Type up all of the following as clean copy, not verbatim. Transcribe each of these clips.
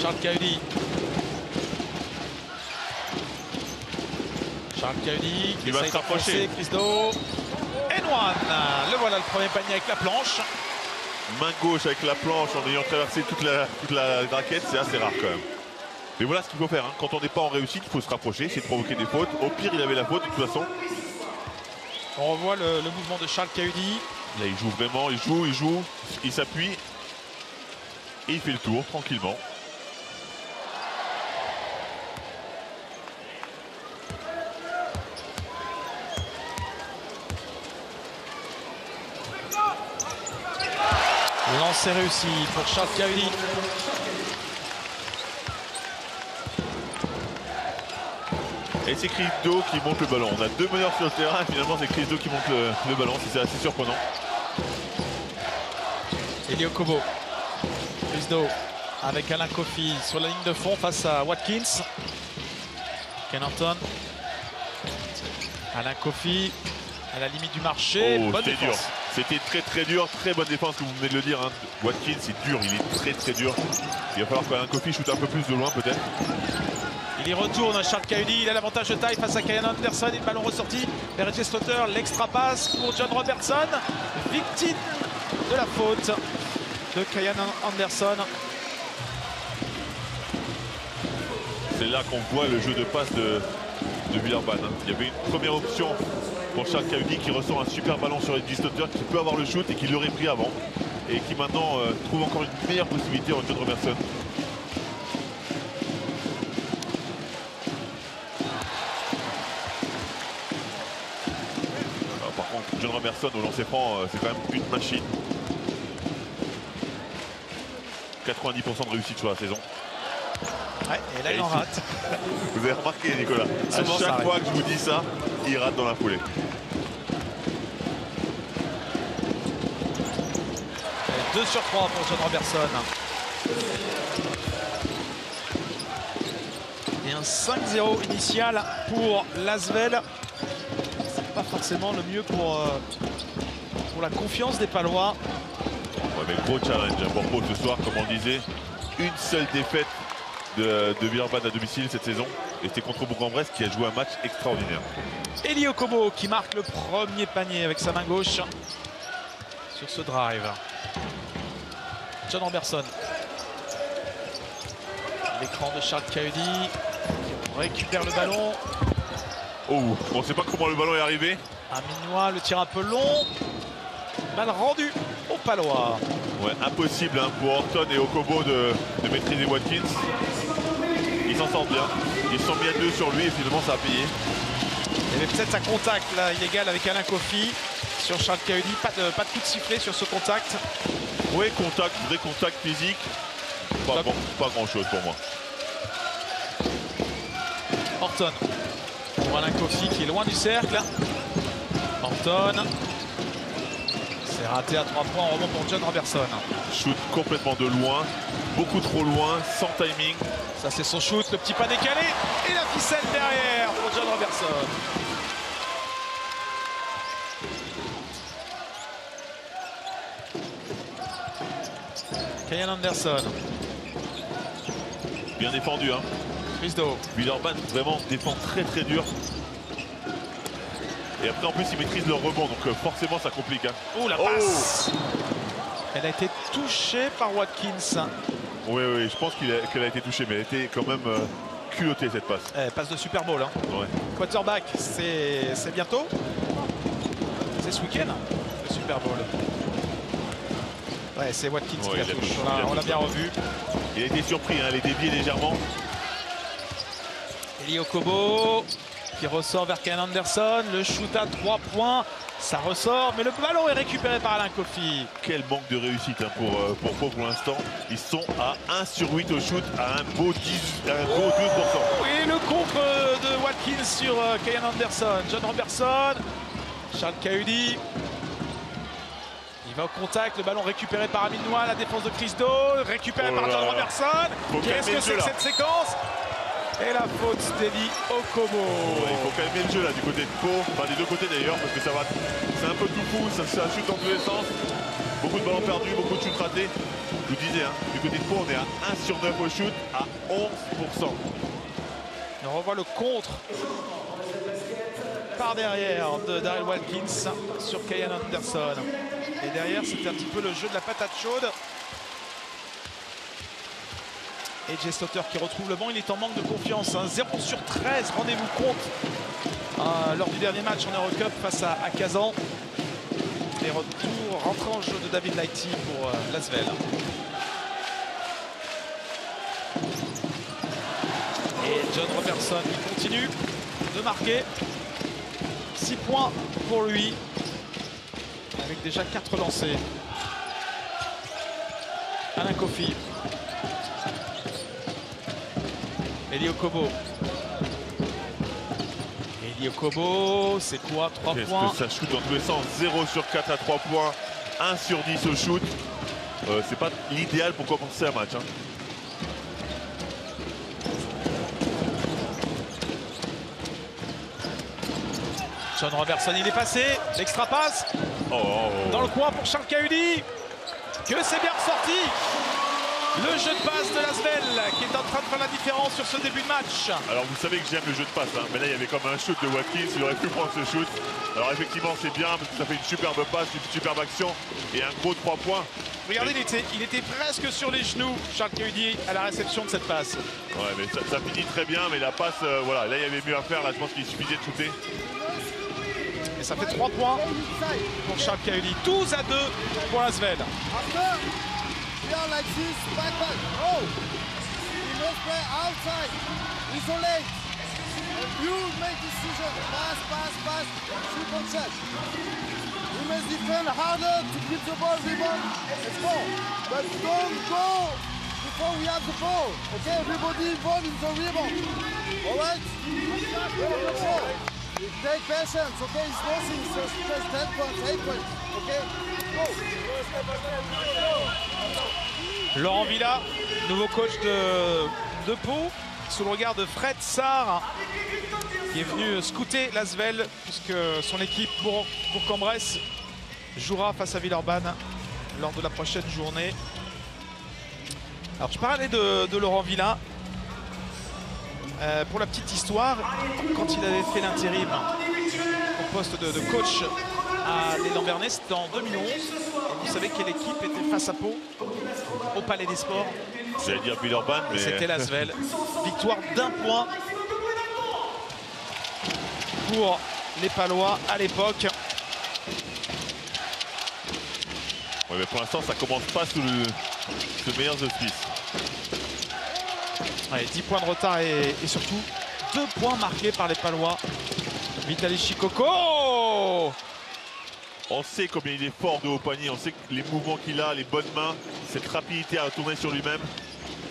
Charles Cahudi. Charles Cahudi qui essaye d'approcher. Chris Do. And one. Le voilà le premier panier avec la planche. Main gauche avec la planche en ayant traversé toute la raquette, c'est assez rare quand même. Mais voilà ce qu'il faut faire, hein. Quand on n'est pas en réussite, il faut se rapprocher, c'est de provoquer des fautes. Au pire, il avait la faute de toute façon. On revoit le mouvement de Charles Cahudi. Là, il joue vraiment, il joue, il s'appuie. Et il fait le tour tranquillement. Lancer réussi pour Charles Cahudi. Et c'est Chris Do qui monte le ballon. On a deux meneurs sur le terrain et finalement c'est Chris Do qui monte le ballon. C'est assez surprenant. Eli Okobo. Chris Do avec Alain Kofi sur la ligne de fond face à Watkins. Ken Norton. Alain Kofi à la limite du marché. Oh, bonne défense. Dur. C'était très dur, très bonne défense que vous venez de le dire. Hein. Watkins c'est dur, il est très dur. Il va falloir qu'Alain Kofi shoot un peu plus de loin peut-être. Il y retourne, Charles Cahudi, il a l'avantage de taille face à Kyan Anderson. Et le ballon ressorti vers Reggie Slaughter. L'extra passe pour John Robertson. Victime de la faute de Kyan Anderson. C'est là qu'on voit le jeu de passe de Villeurbanne. Hein. Il y avait une première option pour Charles Cahudi qui ressort un super ballon sur Reggie Slaughter qui peut avoir le shoot et qui l'aurait pris avant. Et qui maintenant trouve encore une meilleure possibilité en John Robertson. John Robertson au lancer franc, c'est quand même une machine. 90% de réussite sur la saison. Ouais, et là il en rate. Vous avez remarqué Nicolas, à chaque fois que je vous dis ça, il rate dans la foulée. Et 2 sur 3 pour John Robertson. Et un 5-0 initial pour Lasvel. Pas forcément le mieux pour la confiance des Palois. Ouais, mais gros challenge pour Pau ce soir, comme on disait. Une seule défaite de Villeurbanne à domicile cette saison. Et c'était contre Bourg-en-Bresse qui a joué un match extraordinaire. Eli Okobo qui marque le premier panier avec sa main gauche sur ce drive. John Robertson. L'écran de Charles Cahudi qui récupère le ballon. Oh, on ne sait pas comment le ballon est arrivé. Aminois, le tir un peu long. Mal rendu au Palois. Ouais, impossible hein, pour Orton et Okobo de maîtriser Watkins. Ils s'en sortent bien. Ils sont bien deux sur lui et finalement ça a payé. Il y avait peut-être un contact là, illégal avec Alain Kofi sur Charles Cahudi. Pas de coup de sifflet sur ce contact. Oui, contact, vrai contact physique. Pas grand-chose pour moi. Orton. Pour Alain Kofi qui est loin du cercle. Orton. C'est raté à 3 points en rebond pour John Robertson. Shoot complètement de loin, beaucoup trop loin, sans timing. Ça c'est son shoot, le petit pas décalé. Et la ficelle derrière pour John Robertson. Kyan Anderson. Bien défendu hein. Chris Do. Villeurbanne vraiment défend très dur. Et après en plus ils maîtrisent leur rebond donc forcément ça complique. Hein. Oh la passe. Elle a été touchée par Watkins. Oui, je pense qu'elle a été touchée mais elle a été quand même culottée cette passe. Passe de Super Bowl. Hein. Ouais. Quarterback, c'est bientôt. C'est ce week-end, le Super Bowl. Ouais, c'est Watkins qui la touche. On l'a bien revu. Il a été surpris, hein, elle est déviée légèrement. Eli Okobo qui ressort vers Kyan Anderson. Le shoot à 3 points. Ça ressort, mais le ballon est récupéré par Alain Kofi. Quel manque de réussite hein, pour l'instant. Ils sont à 1 sur 8 au shoot, à un beau 12%. Et le contre de Watkins sur Kyan Anderson. John Robertson, Charles Cahudi. Il va au contact, le ballon récupéré par Aminois, la défense de Chris Do, récupéré par John Robertson. Qu'est-ce que c'est que cette séquence? Et la faute d'Eli Okobo. Ouais, il faut calmer le jeu là du côté de Pau, enfin des deux côtés d'ailleurs, parce que ça va. C'est un peu tout fou, ça chute dans tous les sens. Beaucoup de ballons perdus, beaucoup de shoots ratés. Je vous disais, hein, du côté de Pau, on est à 1 sur 9 au shoot, à 11%. Et on revoit le contre par derrière de Darrell Watkins sur Kyan Anderson. Et derrière, c'était un petit peu le jeu de la patate chaude. Et Jay Slaughter qui retrouve le banc, il est en manque de confiance. Hein. 0 sur 13, rendez-vous compte lors du dernier match en Eurocup face à Kazan. Et retour, rentrant en jeu de David Lighty pour l'Asvel. Et John Robertson qui continue de marquer. 6 points pour lui, avec déjà 4 lancés. Alain Kofi. Eli Okobo. Eli Okobo, c'est quoi? 3 points. Est-ce que ça shoot dans tous les sens? 0 sur 4 à 3 points, 1 sur 10 au shoot. C'est pas l'idéal pour commencer un match. Hein. John Robertson, il est passé. L'extra passe. Dans le coin pour Charles Cahudi. Que c'est bien ressorti. Le jeu de passe de l'Asvel qui est en train de faire la différence sur ce début de match. Alors vous savez que j'aime le jeu de passe, hein, mais là il y avait comme un shoot de Watkins, il aurait pu prendre ce shoot. Alors effectivement c'est bien parce que ça fait une superbe passe, une superbe action et un gros 3 points. Regardez, il était presque sur les genoux, Charles Cahudi, à la réception de cette passe. Ouais, mais ça finit très bien, mais la passe, voilà, là il y avait mieux à faire, là je pense qu'il suffisait de shooter. Et ça fait 3 points pour Charles Cahudi. 12 à 2 pour l'Asvel. Like this, back. Oh! He must play outside. Isolate. And you make decision. Pass. Shoot on shot. You must defend harder to keep the ball, rebound, and score. But don't go before we have the ball. Okay, everybody involved in the rebound. All right? Take patience, okay? It's nothing. Just 10 points, 8 points. Okay? Go. Laurent Villa, nouveau coach de Pau, sous le regard de Fred Sarr, qui est venu scouter l'Asvel, puisque son équipe Bourg-en-Bresse jouera face à Villeurbanne lors de la prochaine journée. Alors je parlais de Laurent Villa. Pour la petite histoire, quand il avait fait l'intérim au poste de coach à l'élan Bernay, c'était en 2011. Et vous savez quelle équipe était face à Pau au Palais des Sports? J'allais dire Villeurbanne, mais c'était l'Asvel. Victoire d'1 point pour les Palois à l'époque. Ouais, mais pour l'instant ça commence pas sous le meilleur auspices. Ouais, 10 points de retard et surtout 2 points marqués par les Palois. Vitaly Chikoko. On sait combien il est fort de haut panier, on sait que les mouvements qu'il a, les bonnes mains, cette rapidité à tourner sur lui-même,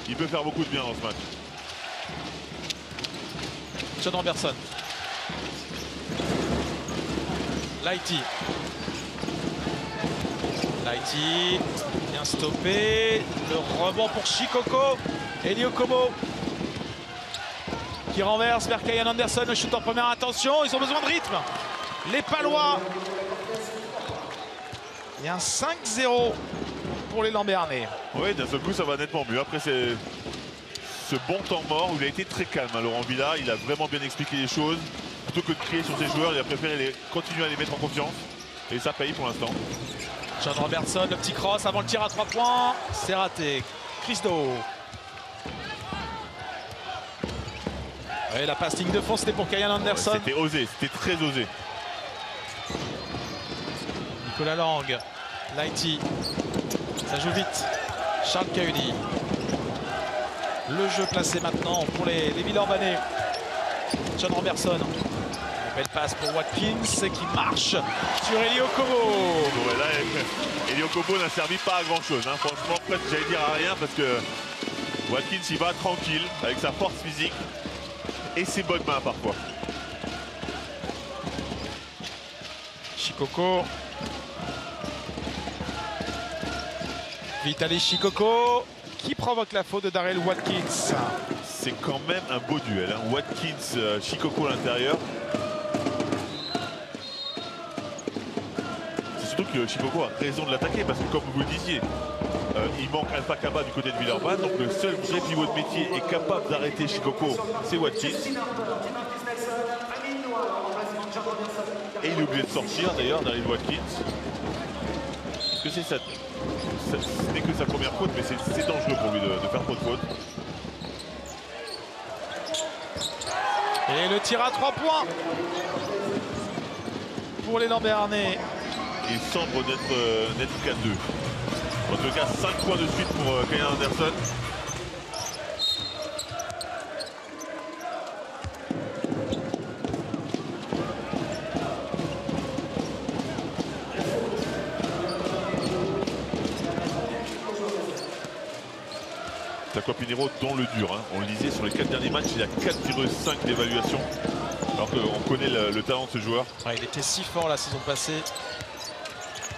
il peut faire beaucoup de bien dans ce match. John Robertson. Lighty. Bien stoppé. Le rebond pour Chikoko. Eli Okobo qui renverse vers Kyan Anderson. Le shoot en première intention. Ils ont besoin de rythme. Les Palois. Il y a un 5-0 pour les Lambernais. Oui, d'un seul coup, ça va nettement mieux. Après, c'est ce bon temps mort où il a été très calme. Hein, Laurent Villa, il a vraiment bien expliqué les choses. Plutôt que de crier sur ses joueurs, il a préféré continuer à les mettre en confiance. Et ça paye pour l'instant. John Robertson, le petit cross avant le tir à 3 points. C'est raté. Chris Do. Et la passe ligne de fond, c'était pour Kyan Anderson. Ouais, c'était osé, c'était très osé. Nicolas Lang, Lighty, ça joue vite. Charles Cahudi. Le jeu placé maintenant pour les Villeurbanais. John Robertson. Belle passe pour Watkins qui marche sur Eli Okobo. Ouais, là, Eli Okobo n'a servi pas à grand chose. Hein. Franchement, presque j'allais dire à rien parce que Watkins il va tranquille avec sa force physique et ses bonnes mains parfois. Chikoko. Vitaly Chikoko qui provoque la faute de Darrell Watkins. C'est quand même un beau duel. Hein. Watkins, Chikoko à l'intérieur. C'est surtout que Shikoku a raison de l'attaquer parce que comme vous le disiez, il manque Alpha Kaba du côté de Villeurbanne, donc le seul vrai pivot de métier est capable d'arrêter Shikoku, c'est Watkins. Et il est obligé de sortir d'ailleurs Daryl Watkins. Parce que c'est ça. Ce n'est que sa première faute, mais c'est dangereux pour lui de faire trop de fautes. Et le tir à 3 points pour les Lambernais. Il semble n'être qu'à 2. En tout cas, 5 points de suite pour Kyan Anderson. Takwa Pinheiro dans le dur. Hein. On le disait, sur les 4 derniers matchs, il a 4,5 d'évaluation. Alors qu'on connaît le talent de ce joueur. Ouais, il était si fort la saison passée.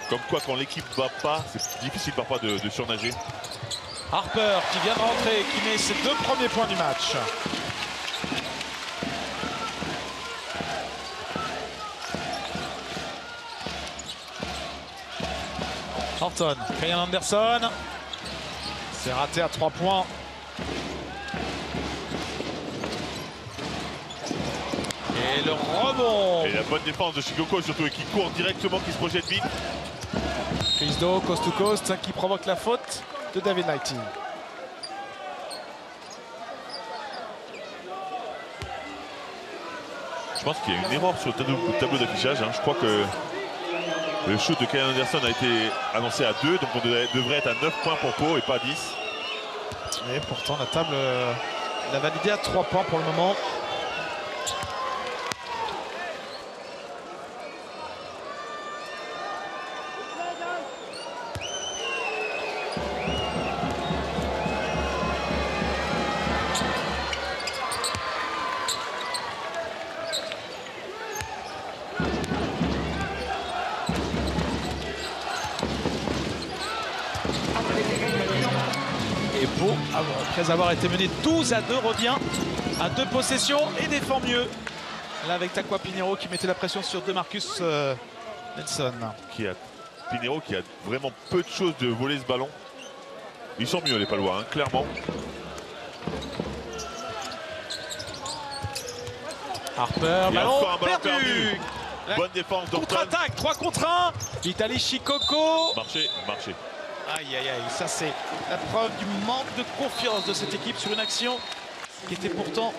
Comme quoi, quand l'équipe ne va pas, c'est difficile parfois de surnager. Harper qui vient de rentrer et qui met ses 2 premiers points du match. Horton, Kyan Anderson. C'est raté à 3 points. Et le rebond. Et la bonne défense de Shikoku surtout, et qui court directement, qui se projette vite. Chris Do, coast to coast, qui provoque la faute de David Lighty. Je pense qu'il y a une erreur sur le tableau d'affichage. Hein. Je crois que le shoot de Kyan Anderson a été annoncé à 2, donc on devrait être à 9 points pour Pau et pas 10. Et pourtant la table l'a validé à 3 points pour le moment. Et Pau, après avoir été mené 12-2, revient à 2 possessions et défend mieux. Là avec Takwa Pinheiro qui mettait la pression sur DeMarcus Nelson. Pinheiro qui a vraiment peu de choses de voler ce ballon. Ils sont mieux les Palois, hein, clairement. Harper, ballon perdu. Bonne défense d'Orton. Contre-attaque, 3 contre 1. Vitaly Shikoku. Marché. Aïe aïe aïe, ça c'est la preuve du manque de confiance de cette équipe sur une action qui était pourtant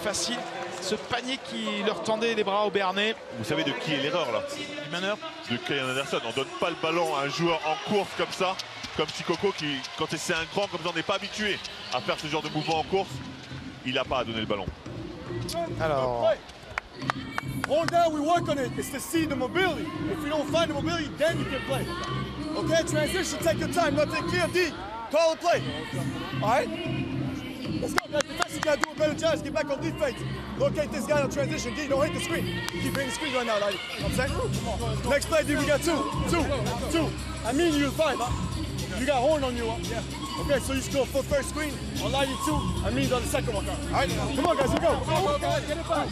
facile. Ce panier qui leur tendait les bras au Béarnais. Vous savez de qui est l'erreur là? Du meneur. De Kyan Anderson. On ne donne pas le ballon à un joueur en course comme ça, comme Shikoku qui, quand c'est un grand comme ça, on n'est pas habitué à faire ce genre de mouvement en course. Il n'a pas à donner le ballon. Alors, Hold down, we work on it. It's to see the mobility. If you don't find the mobility, then you can play. Okay, transition, take your time. Nothing clear, D. Call the play. All right? Let's go, guys. Defense, you gotta do a better job. Let's get back on defense. Locate this guy on transition. D, don't hit the screen. Keep hitting the screen right now, Lighty. You know what I'm saying? Next play, D, we got two. I mean you 5, huh? You got horn on you, huh? Yeah. Okay, so you score for first screen. On Lighty 2, I mean on the second one. All right? Come on, guys, let's go. Go, guys, get it back.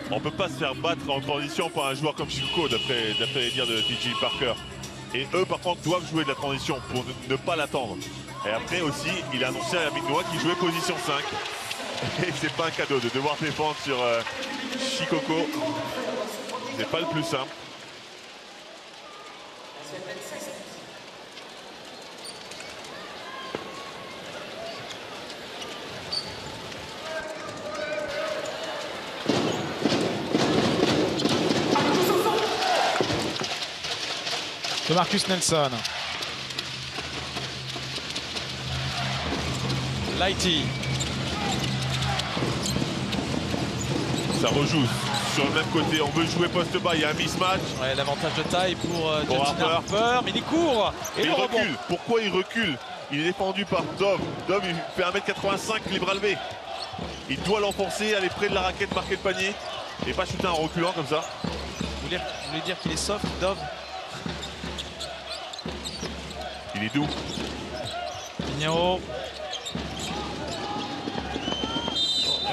On ne peut pas se faire battre en transition par un joueur comme Shikoku, d'après les dires de TJ Parker. Et eux, par contre, doivent jouer de la transition pour ne pas l'attendre. Et après aussi, il a annoncé à Amine Noah qu'il jouait position 5. Et c'est pas un cadeau de devoir défendre sur Shikoku. C'est pas le plus simple. de Marcus Nelson. Lighty. Ça rejoue sur le même côté, on veut jouer poste bas, il y a un mismatch. Ouais, l'avantage de taille pour Justin Harper, mais il court. Et il recule. Pourquoi il recule? Il est défendu par Dove. Dove, il fait 1m85, libre à lever. Il doit l'enfoncer, aller près de la raquette, marquer le panier. Et pas shooter en reculant comme ça. Vous voulez dire qu'il est soft, Dove? Il est doux. Pinheiro.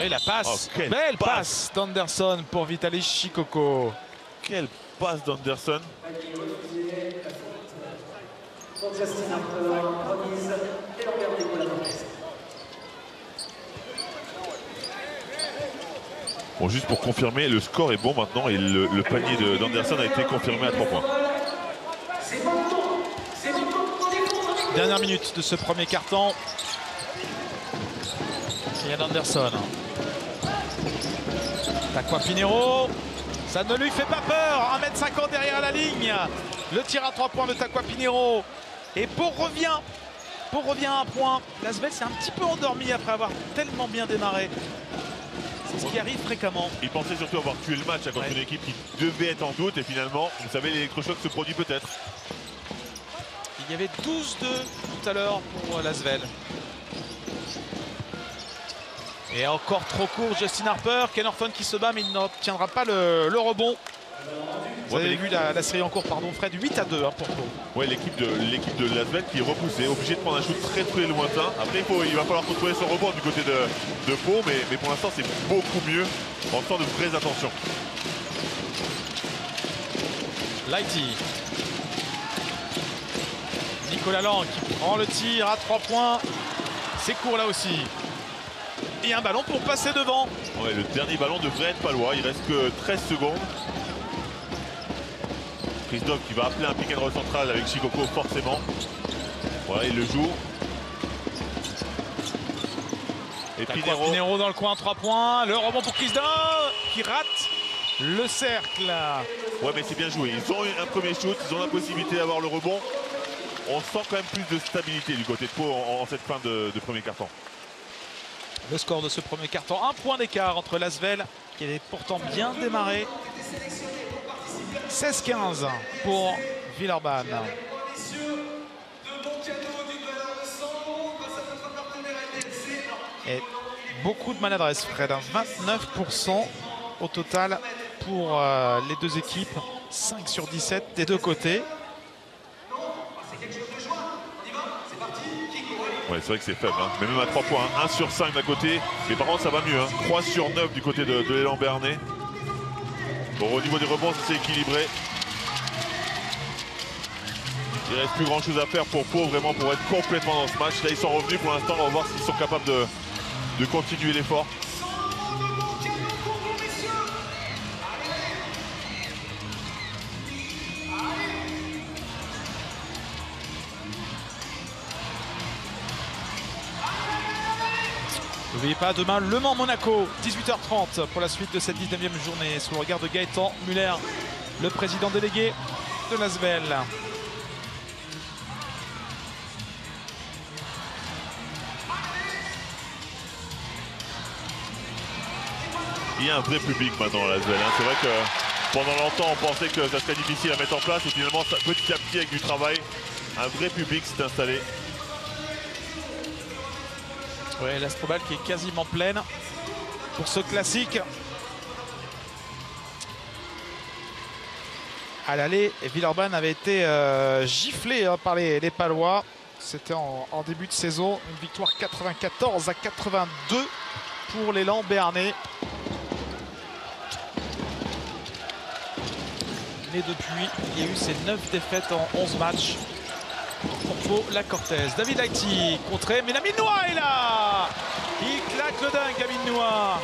Et la passe, belle passe d'Anderson pour Vitaly Shikoko. Quelle passe d'Anderson. Bon, juste pour confirmer, le score est bon maintenant et le panier d'Anderson a été confirmé à 3 points. Dernière minute de ce premier carton. Ian Anderson. Takwa Pinheiro. Ça ne lui fait pas peur. 1m50 derrière la ligne. Le tir à 3 points de Takwa Pinheiro. Et Pau revient à un point. L'Asvel s'est un petit peu endormi après avoir tellement bien démarré. C'est ce qui arrive fréquemment. Il pensait surtout avoir tué le match contre une équipe qui devait être en doute. Et finalement, vous savez, l'électrochoc se produit peut-être. Il y avait 12-2 tout à l'heure pour l'Asvel. Et encore trop court, Justin Harper. Ken Norton qui se bat, mais il n'obtiendra pas le rebond. Vous avez vu la série en cours, pardon, Fred, 8-2 hein, pour Pau. Ouais, l'équipe de l'Asvel qui est repoussée, obligée de prendre un shoot très lointain. Après, il va falloir contrôler son rebond du côté de Pau, mais pour l'instant, c'est beaucoup mieux. On sent de vraies intentions. Lighty. Nicolas Lang qui prend le tir à 3 points. C'est court là aussi. Et un ballon pour passer devant. Ouais, le dernier ballon devrait être palois. Il reste que 13 secondes. Christophe qui va appeler un pick and roll central avec Shikoko forcément. Voilà, il le joue. Et Pinheiro dans le coin, 3 points. Le rebond pour Christophe qui rate le cercle. Ouais, mais c'est bien joué. Ils ont eu un premier shoot, ils ont la possibilité d'avoir le rebond. On sent quand même plus de stabilité du côté de Pau en cette fin de premier quart-temps. Le score de ce premier carton, 1 point d'écart entre l'Asvel qui avait pourtant bien démarré. 16-15 pour Villeurbanne. Et beaucoup de maladresse, Fred. 29% au total pour les deux équipes. 5 sur 17 des deux côtés. Ouais, c'est vrai que c'est faible, hein. Mais même à 3 points, hein. 1 sur 5 d'un côté. Mais par contre, ça va mieux, hein. 3 sur 9 du côté de l'élan Bernay. Bon, au niveau des rebonds, c'est équilibré. Il ne reste plus grand chose à faire pour Pau, vraiment, pour être complètement dans ce match. Là, ils sont revenus pour l'instant. On va voir s'ils sont capables de continuer l'effort. N'oubliez pas, demain, Le Mans-Monaco, 18h30 pour la suite de cette 19e journée, sous le regard de Gaëtan Muller, le président délégué de l'Asvel. Il y a un vrai public maintenant à l'Asvel, hein. C'est vrai que pendant longtemps, on pensait que ça serait difficile à mettre en place. Et finalement, petit à petit, avec du travail, un vrai public s'est installé. Ouais, l'Astrobal qui est quasiment pleine pour ce classique. À l'aller, Villeurbanne avait été giflé hein, par les Palois. C'était en début de saison. Une victoire 94-82 pour l'élan béarnais. Mais depuis, il y a eu ces 9 défaites en 11 matchs. Pour Pau, la Cortez. David Lighty contré, mais Lamine-Noix est là. Il claque le dingue, Lamine-Noix.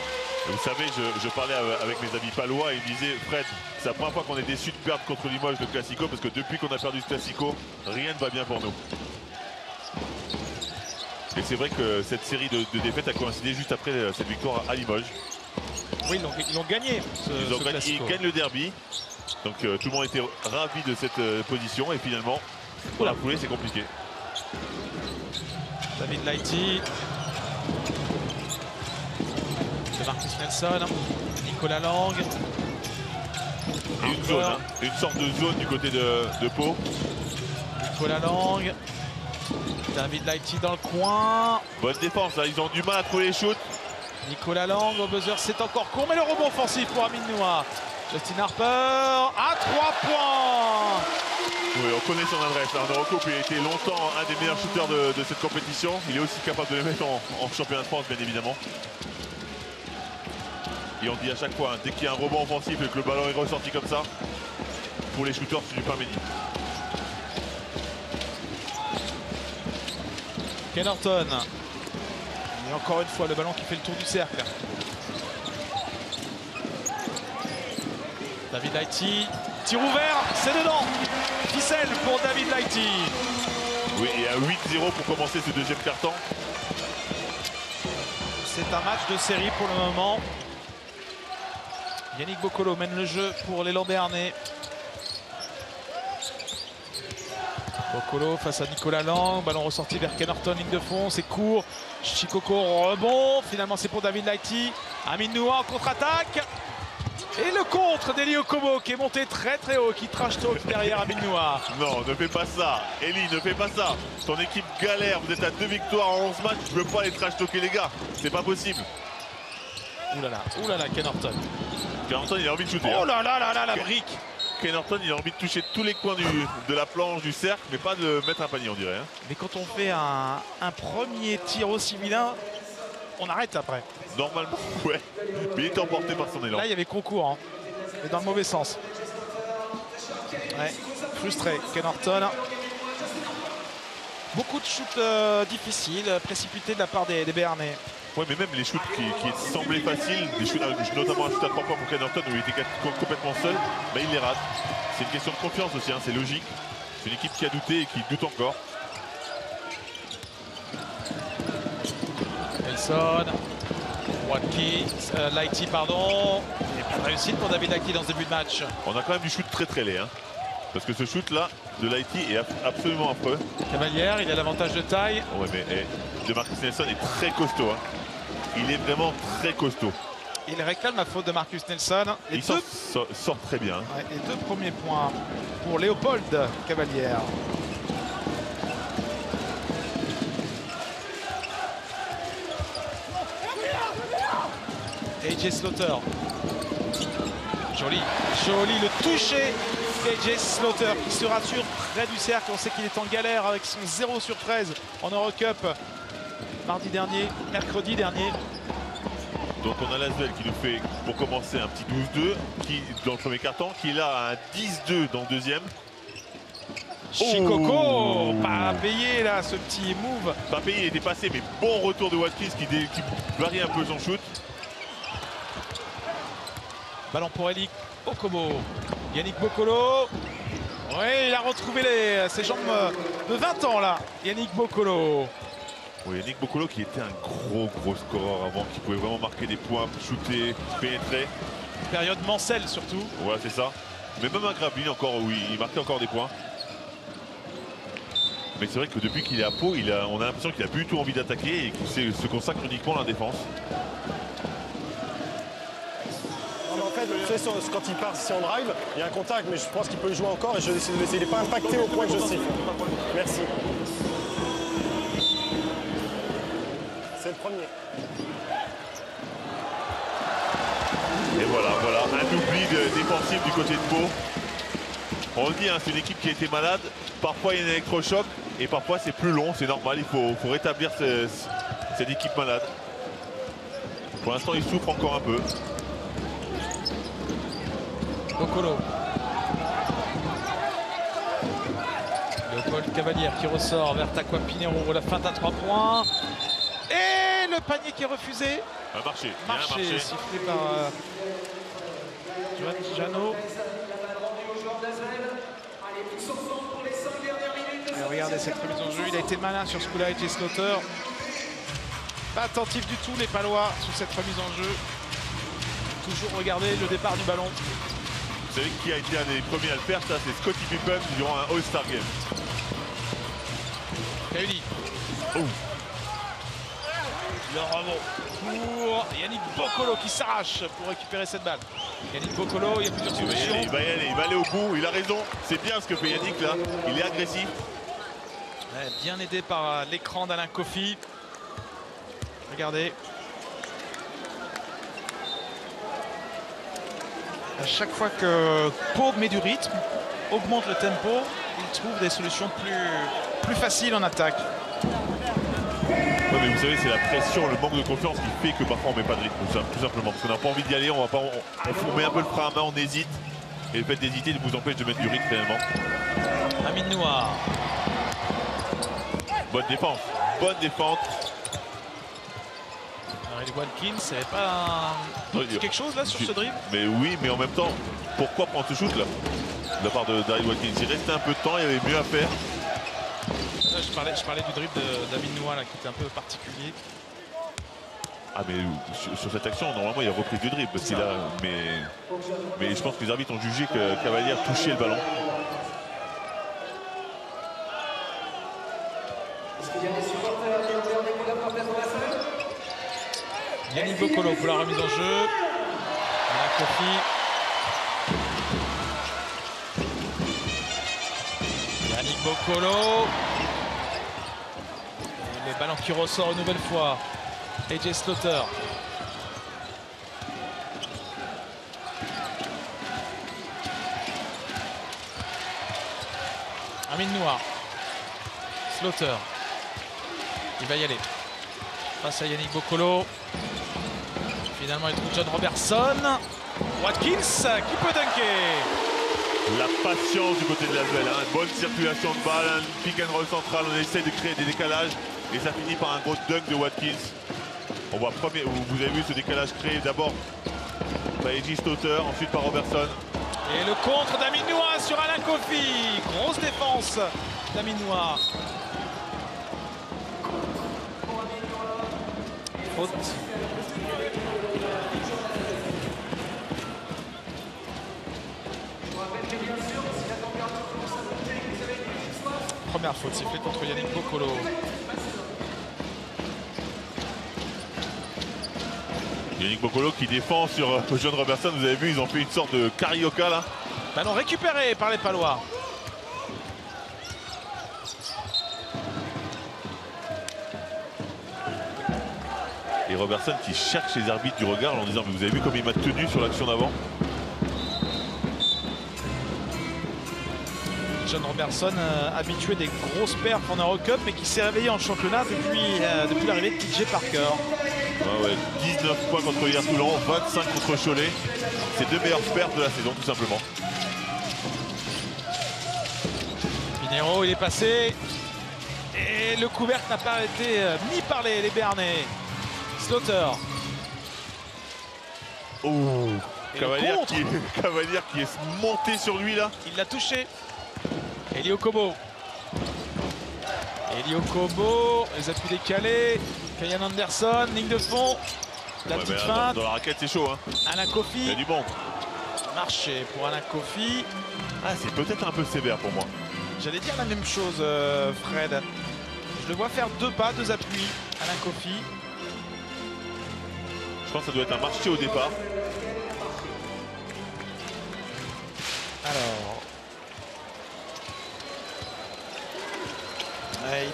Vous savez, je parlais avec mes amis palois et ils me disaient, Fred, c'est la première fois qu'on est déçu de perdre contre Limoges le Classico, parce que depuis qu'on a perdu ce Classico, rien ne va bien pour nous. Et c'est vrai que cette série de défaites a coïncidé juste après cette victoire à Limoges. Oui, ils l'ont gagné. Ils gagnent le derby. Donc tout le monde était ravi de cette position et finalement, pour la foulée, c'est compliqué. David Lighty. De Marcus Nelson. Nicolas Lang. Et une zone, hein, une sorte de zone du côté de Pau. Nicolas Lang. David Lighty dans le coin. Bonne défense, là, ils ont du mal à trouver les shoots. Nicolas Lang au buzzer, c'est encore court, mais le rebond offensif pour Lamine-Noix. Justin Harper à 3 points. Oui, on connaît son adresse. En Eurocoupe, il a été longtemps un des meilleurs shooters de cette compétition. Il est aussi capable de les mettre en championnat de France, bien évidemment. Et on dit à chaque fois, hein, dès qu'il y a un rebond offensif et que le ballon est ressorti comme ça, pour les shooters, c'est du pain béni. Ken Norton. Et encore une fois, le ballon qui fait le tour du cercle. David Lighty. Tir ouvert, c'est dedans. Ficelle pour David Lighty. Oui, et à 8-0 pour commencer ce deuxième quart-temps. C'est un match de série pour le moment. Yannick Boccolo mène le jeu pour l'élan béarnais. Boccolo face à Nicolas Lang. Ballon ressorti vers Ken Norton, ligne de fond. C'est court. Chikoko rebond. Finalement, c'est pour David Lighty. Amin Noua en contre-attaque. Et le contre d'Eli Okobo qui est monté très très haut, qui trash talk derrière Amin Noua. Non, ne fais pas ça. Eli, ne fais pas ça. Ton équipe galère. Vous êtes à 2 victoires en 11 matchs. Je ne peux pas les trash talker, les gars. C'est pas possible. Ouh là là, Ken Norton. Ken Norton, il a envie de shooter. Oh là là là là, la brique. Ken Norton, il a envie de toucher tous les coins de la planche, du cercle, mais pas de mettre un panier, on dirait. Hein. Mais quand on fait un premier tir aussi vilain, on arrête après. Normalement, ouais. Mais il était emporté par son élan. Là, il y avait concours, hein. Mais dans le mauvais sens. Ouais, frustré, Ken Norton. Beaucoup de shoots difficiles, précipités de la part des Béarnais. Ouais, mais même les shoots qui semblaient faciles, des shoots, notamment un shoot à 3 points pour Ken Norton où il était complètement seul, bah, il les rate. C'est une question de confiance aussi, hein, c'est logique. C'est une équipe qui a douté et qui doute encore. Nelson, Watkins, Lighty, pardon. Et pas de réussite pour David Lighty dans ce début de match. On a quand même du shoot très très laid. Hein, parce que ce shoot là de Lighty est absolument affreux. Cavalière, il a l'avantage de taille. Ouais, mais de Marcus Nelson est très costaud. Hein. Il est vraiment très costaud. Il réclame la faute de Marcus Nelson. Il sort très bien. Hein. Ouais, les 2 premiers points pour Léopold Cavalière. AJ Slaughter. Joli le toucher d'AJ Slaughter qui se rassure près du cercle. On sait qu'il est en galère avec son 0 sur 13 en Eurocup mercredi dernier. Donc on a Lasvel qui nous fait pour commencer un petit 12-2 dans le premier quart-temps, qui est là à un 10-2 dans le deuxième. Chikoko, pas payé là ce petit move. Pas payé, il était passé, mais bon retour de Watkins qui varie un peu son shoot. Ballon pour Eli Okobo. Yannick Boccolo. Oui, il a retrouvé ses jambes de 20 ans là. Yannick Boccolo. Oui, Yannick Boccolo qui était un gros scoreur avant, qui pouvait vraiment marquer des points, shooter, pénétrer. Période Mancel surtout. Voilà, c'est ça. Mais même un Gravelines encore, où il marquait encore des points. Mais c'est vrai que depuis qu'il est à Pau, on a l'impression qu'il n'a plus du tout envie d'attaquer et qu'il se consacre uniquement à la défense. En fait, tu sais, quand il part, si on drive, il y a un contact, mais je pense qu'il peut y jouer encore et je décide de laisser. Il n'est pas impacté au point que je siffle. Merci. C'est le premier. Et voilà, un oubli défensif du côté de Pau. On le dit, hein, c'est une équipe qui a été malade. Parfois il y a un électrochoc et parfois c'est plus long, c'est normal. Il faut rétablir cette équipe malade. Pour l'instant, il souffre encore un peu. Boccolo. Léopold Cavalière qui ressort vers Takwa Pinero. La feinte à 3 points. Et le panier qui est refusé. Un marché. Marché sifflé par Johan Jeannot. Et regardez cette remise en jeu. Il a été malin sur ce coup-là, AJ Slaughter. Pas attentif du tout les Palois sur cette remise en jeu. Toujours regarder le départ du ballon. Vous savez qui a été un des premiers à le faire, ça c'est Scottie Pippen durant un All-Star Game. Kauli. Oh. Le rebond pour Yannick Boccolo qui s'arrache pour récupérer cette balle. Yannick Boccolo, il y a plusieurs solutions. Il va y aller, il va aller au bout, il a raison. C'est bien ce que fait Yannick là, il est agressif. Ouais, bien aidé par l'écran d'Alain Kofi. Regardez. À chaque fois que Pau met du rythme, augmente le tempo, il trouve des solutions plus faciles en attaque. Ouais, mais vous savez, c'est la pression, le manque de confiance qui fait que parfois on met pas de rythme, tout simplement. Parce qu'on n'a pas envie d'y aller, on met un peu le frein à main, on hésite. Et le fait d'hésiter vous empêche de mettre du rythme finalement. Amin Noir. Bonne défense, bonne défense. Daryl Watkins, il n'y avait pas quelque chose là sur ce dribble? Mais oui, mais en même temps, pourquoi prendre ce shoot là de la part de Daryl Watkins? Il restait un peu de temps, il y avait mieux à faire. Là, je parlais du dribble d'Amin Noir là, qui était un peu particulier. Ah mais sur cette action, normalement il y a reprise du dribble parce qu'il a. Mais je pense que les arbitres ont jugé que Cavalier touchait le ballon. Yannick Bokolo pour la remise en jeu. Kofi. Yannick Bokolo. Et le ballon qui ressort une nouvelle fois. AJ Slaughter. Amin Noir. Slaughter. Il va y aller. Face à Yannick Bokolo. Finalement, il trouve John Robertson. Watkins qui peut dunker. La patience du côté de l'Asvel, hein. Bonne circulation de balle, un pick and roll central, on essaie de créer des décalages et ça finit par un gros dunk de Watkins. On voit vous avez vu ce décalage créé d'abord par AJ Slaughter, ensuite par Robertson. Et le contre d'Amin Noir sur Alain Kofi. Grosse défense d'Amin Noir. Faute. Première faute sifflée contre Yannick Bokolo. Yannick Bokolo qui défend sur John Robertson. Vous avez vu, ils ont fait une sorte de carioca là. Ballon récupéré par les Palois. Et Robertson qui cherche les arbitres du regard en disant mais vous avez vu comme il m'a tenu sur l'action d'avant. John Robertson, habitué des grosses perfs en Eurocup, mais qui s'est réveillé en championnat depuis l'arrivée de TJ Parker. Ah ouais, 19 points contre hier Toulon, 25 contre Cholet. C'est deux meilleures perfs de la saison tout simplement. Pinheiro, il est passé. Et le couvercle n'a pas été mis par les Béarnais. Slaughter. Oh, Cavalier qui est monté sur lui là. Il l'a touché. Elio Kobo. Elio Kobo, les appuis décalés. Kyan Anderson, ligne de fond. La petite feinte. Dans la raquette, c'est chaud. Hein. Alain Kofi. Il y a du bon. Marché pour Alain Kofi. Ah, c'est peut-être un peu sévère pour moi. J'allais dire la même chose, Fred. Je le vois faire deux pas, deux appuis. Alain Kofi. Je pense que ça doit être un marché au départ. Alors.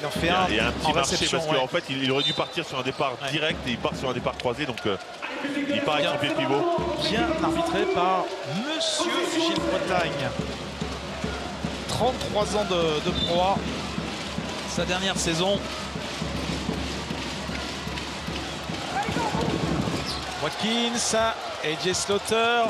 Il en fait un. Il y a un petit marché parce ouais. qu'en fait il aurait dû partir sur un départ direct et il part sur un départ croisé, donc il part avec son pied pivot. Bien arbitré par Monsieur Gilles Bretagne. 33 ans de Pro A. Sa dernière saison. Watkins, AJ Slaughter.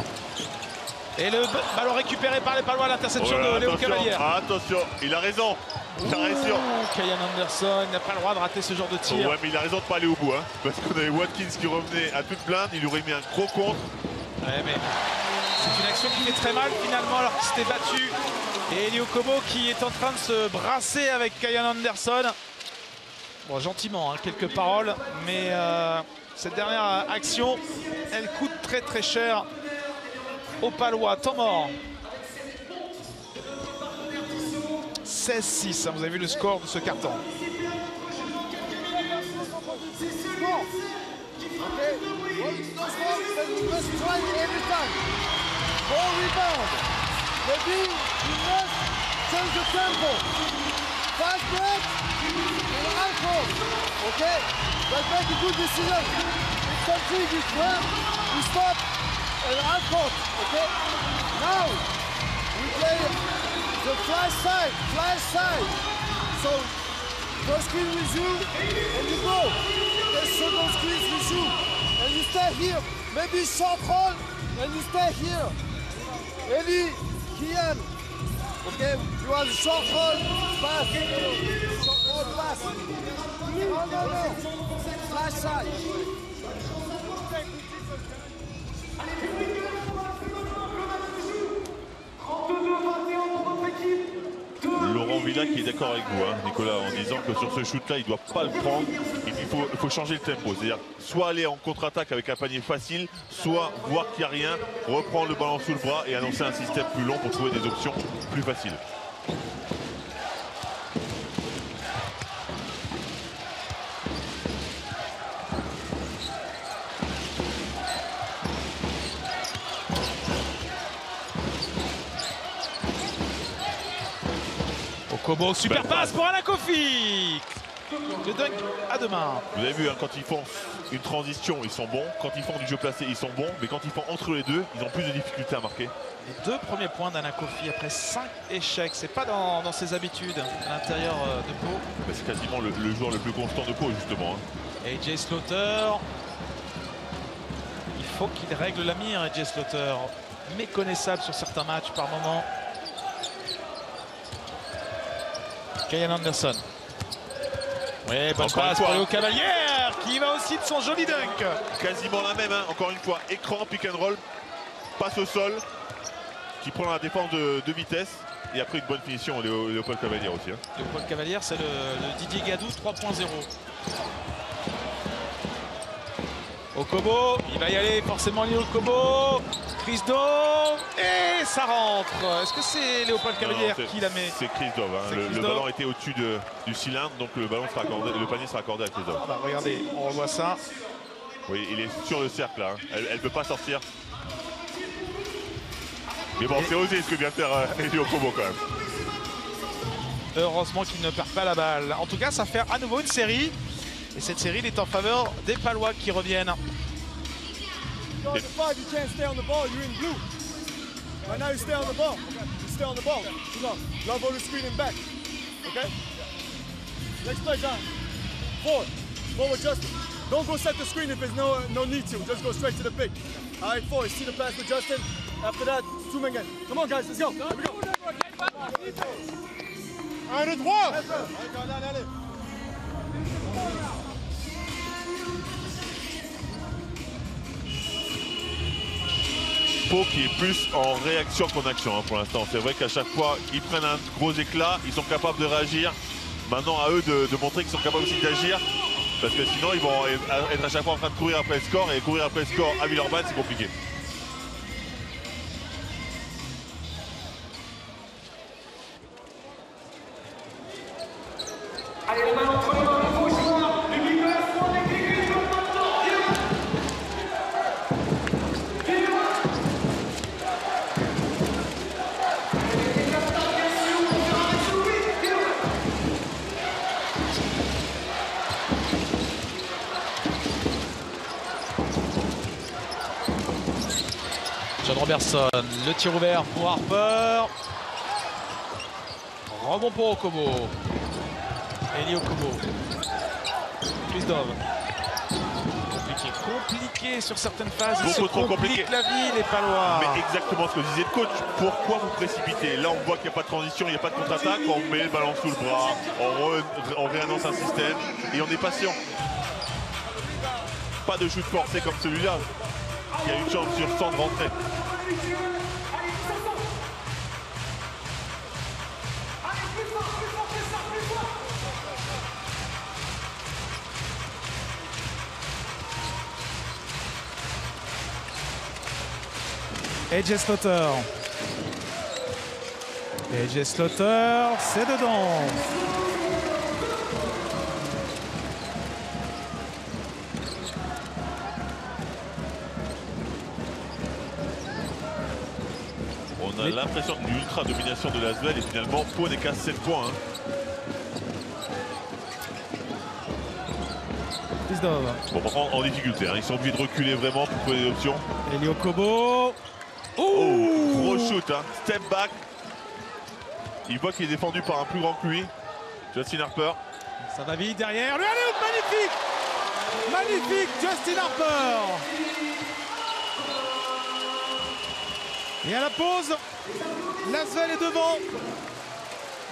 Et le ballon récupéré par les Palois à l'interception de Léo Cavalier. Attention, il a raison. Il a raison. Kyan Anderson n'a pas le droit de rater ce genre de tir. Ouais, mais il a raison de pas aller au bout. Hein, parce qu'on avait Watkins qui revenait à toute blinde. Il aurait mis un gros contre. Ouais, mais c'est une action qui fait très mal finalement alors qu'il s'était battu. Et Elio Kobo qui est en train de se brasser avec Kyan Anderson. Bon, gentiment, hein, quelques paroles. Mais cette dernière action, elle coûte très très cher aux Palois. Temps mort. 16-6, hein, vous avez vu le score de ce carton. The flash side. So, first screen with you, and you go. The second screen with you, and you stay here. Maybe short roll, and you stay here. Eddie, Kian. Okay, you have short roll, pass. Short roll, pass. No. Flash side. Laurent Villa qui est d'accord avec vous, hein, Nicolas, en disant que sur ce shoot-là, il ne doit pas le prendre. Il faut changer le tempo. C'est-à-dire soit aller en contre-attaque avec un panier facile, soit voir qu'il n'y a rien, reprendre le ballon sous le bras et annoncer un système plus long pour trouver des options plus faciles. Okobo, super passe pour Alain Kofi. Le dunk à deux mains. Vous avez vu, hein, quand ils font une transition, ils sont bons. Quand ils font du jeu placé, ils sont bons. Mais quand ils font entre les deux, ils ont plus de difficultés à marquer. Les deux premiers points d'Alain Kofi après 5 échecs. C'est pas dans ses habitudes à l'intérieur de Pau. C'est quasiment le joueur le plus constant de Pau, justement. Hein. AJ Slaughter. Il faut qu'il règle la mire, AJ Slaughter. Méconnaissable sur certains matchs par moment. Kyan Anderson. Oui, bonne passe pour Léo Cavalière qui va aussi de son joli dunk. Quasiment la même, hein. Encore une fois, écran, pick and roll, passe au sol, qui prend la défense de vitesse. Et après une bonne finition, Léopold Cavalière aussi. Hein. Léopold Cavalière, c'est le Didier Gadou 3.0. Okobo, il va y aller forcément Léo Okobo. Chris Dove, et ça rentre. Est-ce que c'est Léopold Cavalière qui la met? C'est Chris Dove. Hein. Le ballon était au-dessus du cylindre, donc le panier sera accordé à Chris Dove. Bah, regardez, on revoit ça. Oui, il est sur le cercle là. Hein. Elle ne peut pas sortir. Mais bon, c'est osé ce que vient faire Léo Okobo quand même. Heureusement qu'il ne perd pas la balle. En tout cas, ça fait à nouveau une série. Et cette série, elle est en faveur des Palois qui reviennent. On the 5, you can't stay on the ball, you're in blue. Right now you stay on the ball. You stay on the ball. Too long. Love over the screen and back. Okay? Next play, John. Forward. Forward, Justin. Don't go set the screen if there's no need to. Just go straight to the pick. All right, forward. See the pass to Justin. After that, two men again. Come on, guys, let's go. Here we go. 1, 2, 3. Allez. Pau qui est plus en réaction qu'en action hein, pour l'instant. C'est vrai qu'à chaque fois qu'ils prennent un gros éclat, ils sont capables de réagir. Maintenant à eux de montrer qu'ils sont capables aussi d'agir. Parce que sinon ils vont être à chaque fois en train de courir après le score. Et courir après le score à Villeurbanne, c'est compliqué. Allez, les mains entre les mains, le gauche droit. L'équipe de la France, l'équipe de John Robertson, le tir ouvert pour Harper. Rebond pour Okobo. Eli Okobo. Chris Dove. Compliqué sur certaines phases. Beaucoup trop compliqué. La vie, les Palois. Mais exactement ce que disait le coach. Pourquoi vous précipitez? Là, on voit qu'il n'y a pas de transition, il n'y a pas de contre-attaque. On met le ballon sous le bras, on réannonce un système et on est patient. Pas de shoot forcé comme celui-là. Il y a une chance sur 100 de rentrer. AJ Slaughter. AJ Slaughter, c'est dedans. On a l'impression d'une ultra domination de l'Asvel et finalement Pau n'est qu'à 7 points. Hein. Bon, par contre, en difficulté, hein. Ils sont obligés de reculer vraiment pour trouver des options. Eli Okobo. Oh, gros shoot, hein. Step back. Il voit qu'il est défendu par un plus grand que lui, Justin Harper. Ça va vite derrière. Le alley-oop magnifique. Magnifique Justin Harper. Et à la pause, Lasvel est devant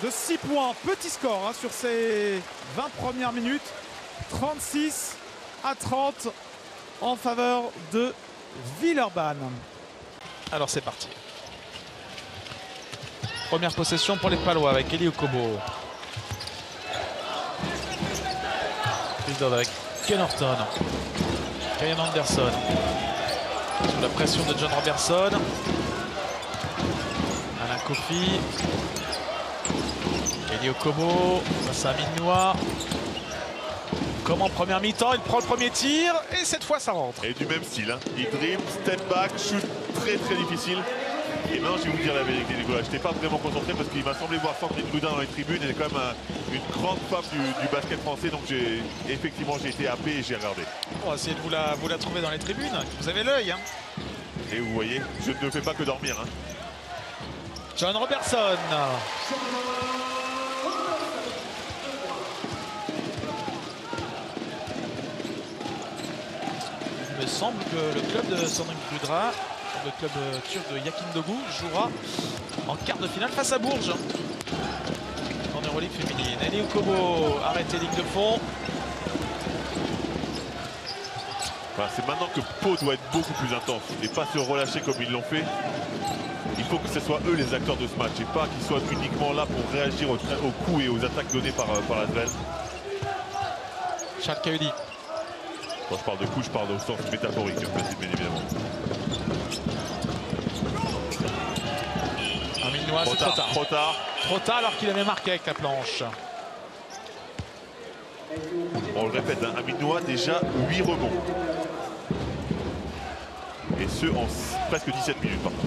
de 6 points. Petit score hein, sur ces 20 premières minutes. 36-30 en faveur de Villeurbanne. Alors c'est parti. Première possession pour les Palois avec Eli Okobo. Avec Ken Horton. Kyan Anderson. Sous la pression de John Robertson. Alain Kofi. Eli Okobo face à Minois. Comme en première mi-temps, il prend le premier tir et cette fois ça rentre. Et du même style, hein. Il dribble, step back, shoot très difficile. Et non, je vais vous dire la vérité, Nicolas, je n'étais pas vraiment concentré parce qu'il m'a semblé voir Sandrine Grudin dans les tribunes. Elle est quand même une grande femme du basket français, donc effectivement j'ai été happé et j'ai regardé. On va essayer de vous la trouver dans les tribunes, vous avez l'œil. Hein. Et vous voyez, je ne fais pas que dormir. Hein. John Robertson. Il me semble que le club de Sandrine Grudin, le club turc de Yakindogu, jouera en quart de finale face à Bourges. En Euroleague féminine. Eli Okobo arrêté ligne de fond. Enfin, c'est maintenant que Pau doit être beaucoup plus intense et pas se relâcher comme ils l'ont fait. Il faut que ce soit eux les acteurs de ce match et pas qu'ils soient uniquement là pour réagir aux coups et aux attaques données par Lasvel. Charles Kaudi. Quand je parle de coups, je parle au sens métaphorique, bien évidemment. Minois, c'est trop tard. Trop tard. Trop tard alors qu'il avait marqué avec la planche. On le répète, hein, Minois déjà 8 rebonds. Et ce en presque 17 minutes par contre.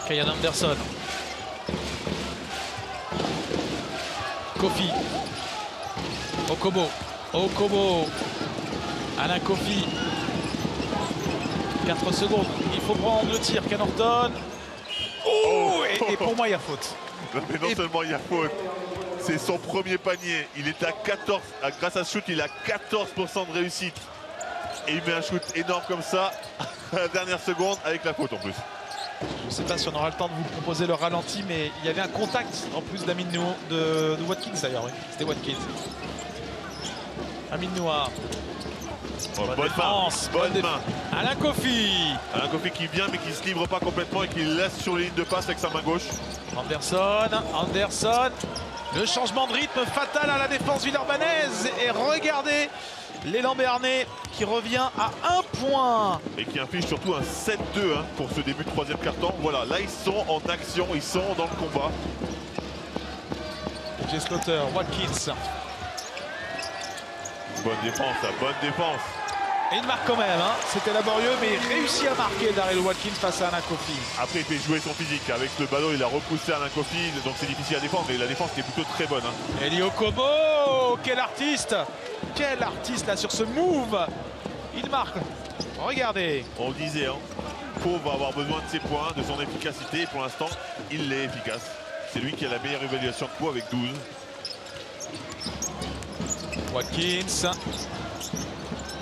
Kyan Anderson. Kofi. Okobo. Okobo. Alain Kofi. 4 secondes. Il faut prendre le tir. Ken Horton. Oh, et pour moi, il y a faute. Mais non seulement il y a faute, c'est son premier panier. Il est à 14, grâce à ce shoot, il a 14% de réussite. Et il met un shoot énorme comme ça, à la dernière seconde, avec la faute en plus. Je ne sais pas si on aura le temps de vous proposer le ralenti, mais il y avait un contact en plus d'Amin Noah, de Watkins d'ailleurs. Oui. C'était Watkins. Amin Noah. Oh, bonne défense, bonne main. Alain Kofi. Alain Kofi qui vient mais qui ne se livre pas complètement et qui laisse sur les lignes de passe avec sa main gauche. Anderson. Le changement de rythme fatal à la défense villeurbannaise. Et regardez l'élan béarnais qui revient à 1 point. Et qui affiche surtout un 7-2 hein, pour ce début de troisième quart-temps. Voilà, là ils sont en action, ils sont dans le combat. Jay Slaughter, Watkins. Bonne défense, bonne défense. Et il marque quand même, hein. C'était laborieux, mais il réussit à marquer Daryl Watkins face à Alain Kofi. Après, il fait jouer son physique. Avec le ballon, il a repoussé Alain Kofi, donc c'est difficile à défendre, mais la défense est plutôt très bonne. Hein. Eli Okobo, quel artiste! Quel artiste là sur ce move! Il marque. Regardez. On le disait, hein. Pau va avoir besoin de ses points, de son efficacité, et pour l'instant, il est efficace. C'est lui qui a la meilleure évaluation de Pau avec 12. Watkins.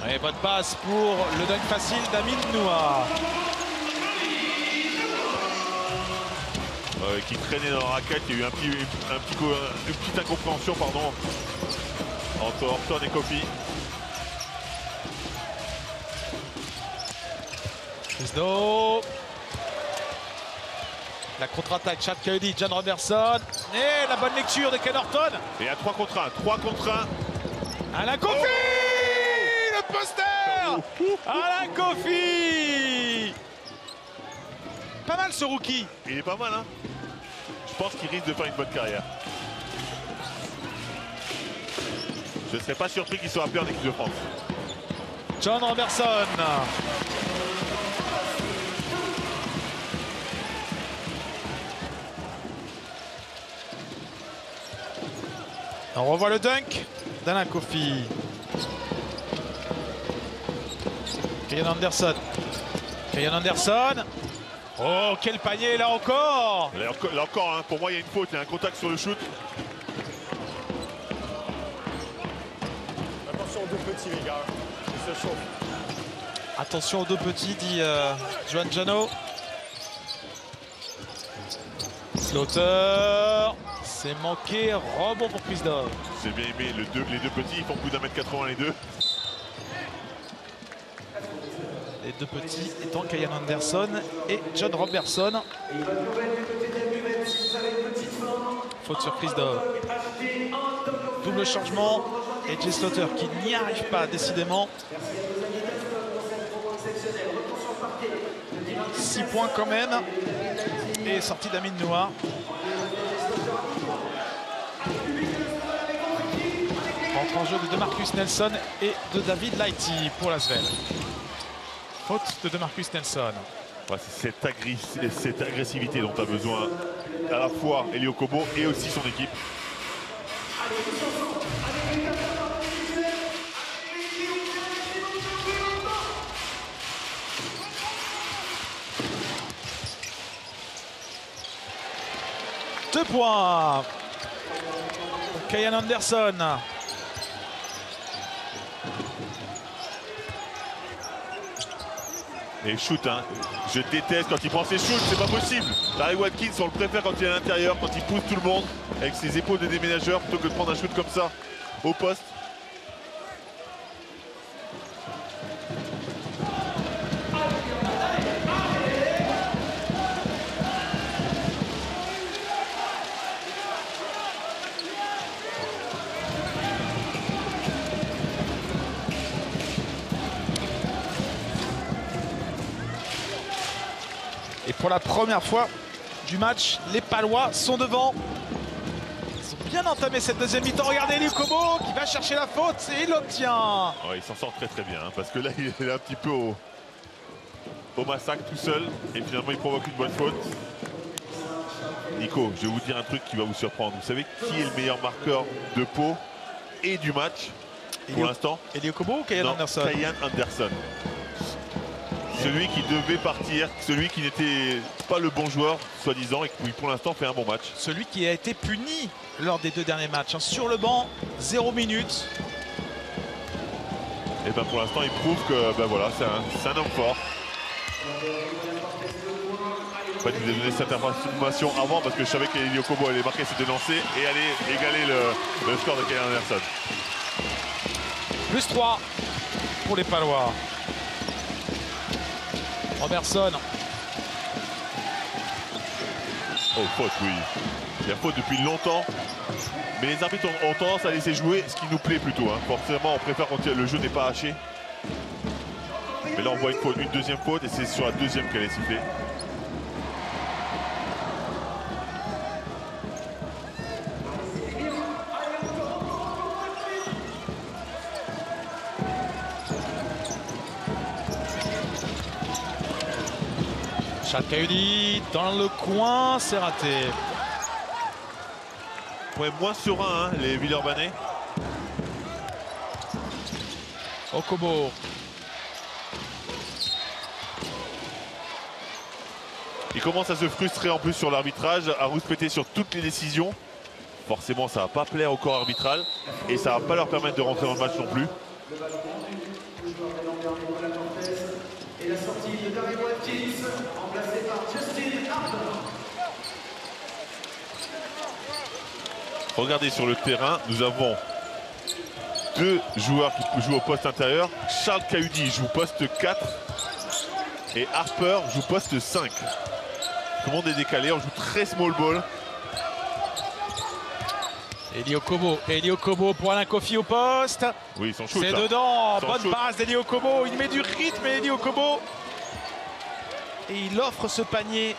Et bonne passe pour le dunk facile d'Amin Noah. Qui traînait dans la raquette. Il y a eu une petite incompréhension pardon, entre Horton et Kofi. Chisno. La contre-attaque, Chad Kaudi, John Robertson. Et la bonne lecture de Ken Horton. Et à 3 contre 1. 3 contre 1. Alain Kofi, le poster. Alain Kofi. Pas mal ce rookie. Il est pas mal, hein. Je pense qu'il risque de faire une bonne carrière. Je ne serais pas surpris qu'il soit appelé en équipe de France. John Robertson. On revoit le dunk d'Alain Kofi. Kyan Anderson. Kyan Anderson. Oh, quel panier là encore. Là encore, hein, pour moi, il y a une faute, il y a un contact sur le shoot. Attention aux deux petits, les gars. Ils se chauffent. Attention aux deux petits, dit Johan Jano. Slaughter. C'est manqué. Rebond pour Christophe. J'ai bien aimé les deux petits, ils font plus d'1m80 les deux. Les deux petits étant Kyan Anderson et John Robertson. Faute sur Christophe. Double changement. Et Jay Slaughter qui n'y arrive pas décidément. 6 points quand même. Et sortie d'Amin Noah. Entre en jeu de DeMarcus Nelson et de David Lighty pour l'Asvel. Faute de DeMarcus Nelson. Ouais, c'est cette agressivité dont a besoin à la fois Eli Okobo et aussi son équipe. Deux points pour Kyan Anderson. Et shoot, hein. Je déteste quand il prend ses shoots, c'est pas possible. Larry Watkins, on le préfère quand il est à l'intérieur, quand il pousse tout le monde avec ses épaules de déménageur plutôt que de prendre un shoot comme ça au poste. Et pour la première fois du match, les Palois sont devant. Ils ont bien entamé cette deuxième mi-temps. Regardez Eli Okobo qui va chercher la faute et il l'obtient. Ouais, il s'en sort très très bien hein, parce que là il est un petit peu au massacre tout seul et finalement il provoque une bonne faute. Nico, je vais vous dire un truc qui va vous surprendre. Vous savez qui est le meilleur marqueur de Pau et du match pour l'instant? Eli Okobo ou Kyan Anderson? Kyan Anderson. Celui qui devait partir, celui qui n'était pas le bon joueur, soi-disant, et qui pour l'instant fait un bon match. Celui qui a été puni lors des deux derniers matchs. Sur le banc, 0 minutes. Et ben pour l'instant, il prouve que ben voilà, c'est un homme fort. En fait, je vous ai donné cette information avant parce que je savais qu'Eli Okobo allait marquer ses deux lancers et allait égaler le score de Kyan Anderson. Plus 3 pour les Palois. Robertson. Oh, faute, oui. Il y a faute depuis longtemps. Mais les arbitres ont tendance à laisser jouer, ce qui nous plaît plutôt. Hein. Forcément, on préfère quand le jeu n'est pas haché. Mais là, on voit une deuxième faute et c'est sur la deuxième qu'elle est sifflée. Chalkaudi dans le coin, c'est raté. Ouais, moins serein, hein, les Villeurbanais. Okobo. Il commence à se frustrer en plus sur l'arbitrage, à rouspéter sur toutes les décisions. Forcément, ça ne va pas plaire au corps arbitral et ça ne va pas leur permettre de rentrer dans le match non plus. Et la sortie de Larry Watkins, remplacé par Justin Harper. Regardez sur le terrain, nous avons deux joueurs qui jouent au poste intérieur. Charles Caudi joue poste 4 et Harper joue poste 5. Tout le monde est décalé, on joue très small ball. Eli Okobo pour Alain Kofi au poste. Oui, son shoot. C'est dedans, Son bonne shoot. passe d'Eli Okobo. Il met du rythme, Eli Okobo. Et il offre ce panier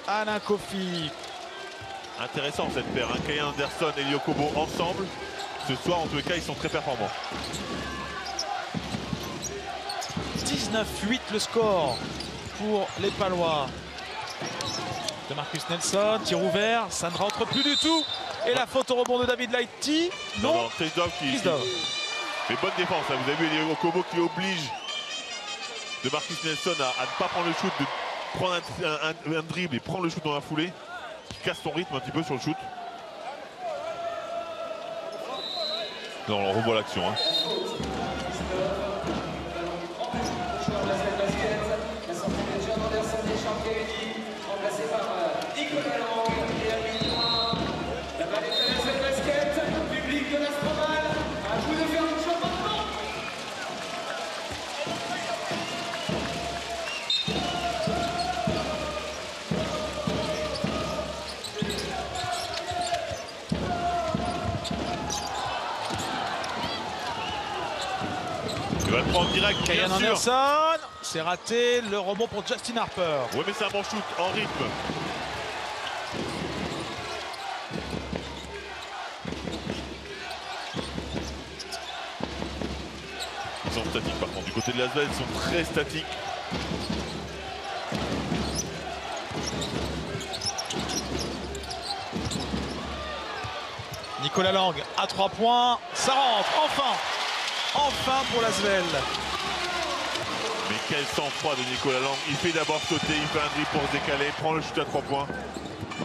à Alain Kofi. Intéressant cette paire, hein. Kyan Anderson et Eli Okobo ensemble. Ce soir, en tous les cas, ils sont très performants. 19-8 le score pour les Palois. De Marcus Nelson, tir ouvert, ça ne rentre plus du tout. Et la faute au rebond de David Lighty. Non, Christophe qui... Christophe. Mais bonne défense, hein. Vous avez vu Eli Okobo qui oblige de Marcus Nelson à ne pas prendre le shoot, de prendre un dribble et prendre le shoot dans la foulée, qui casse son rythme un petit peu sur le shoot. Non, on revoit l'action. Hein. Il va le prendre direct, bien Kyan sûr. Anderson, c'est raté. Le rebond pour Justin Harper. Oui, mais c'est un bon shoot en rythme. Ils sont statiques par contre. Du côté de Lasvel, ils sont très statiques. Nicolas Lang à 3 points. Ça rentre, enfin. Enfin pour l'Asvel. Mais quel sang-froid de Nicolas Lang. Il fait d'abord sauter, il fait un dribble pour se décaler, prend le shoot à 3 points.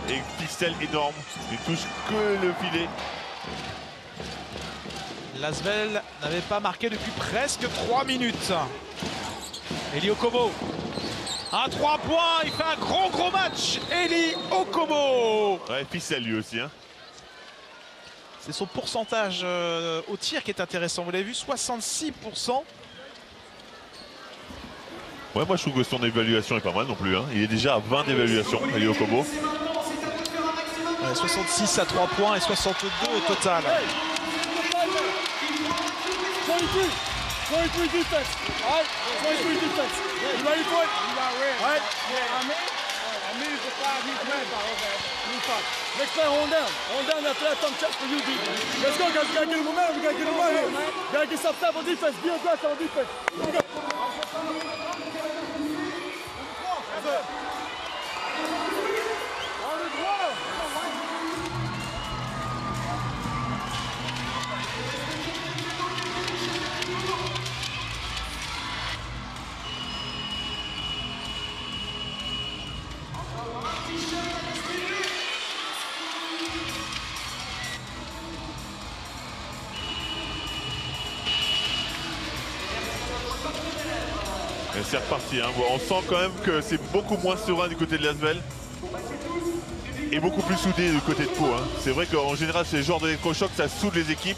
Et pixel énorme. Il touche que le filet. L'Asvel n'avait pas marqué depuis presque 3 minutes. Eli Okobo à 3 points, il fait un gros match. Eli Okobo. Ouais, pixel lui aussi. Hein. C'est son pourcentage au tir qui est intéressant. Vous l'avez vu, 66%. Ouais, moi je trouve que son évaluation est pas mal non plus. Hein. Il est déjà à 20 d'évaluation, Eli Okobo. Ouais, 66 à 3 points et 62 au total. 23 defense. All right? 23 defense. You ready for it? All right? Next play, hold down. Hold down after that, thumb check for you, D. Let's go, guys. We gotta get him momentum. We gotta get him right here. Gotta get some type of defense. Be aggressive on defense. Let's go. That's it. On the ground. Et c'est reparti. Hein. On sent quand même que c'est beaucoup moins serein du côté de Lasvel. Et beaucoup plus soudé du côté de Pau. Hein. C'est vrai qu'en général, ces genres d'électrochocs, ça soude les équipes.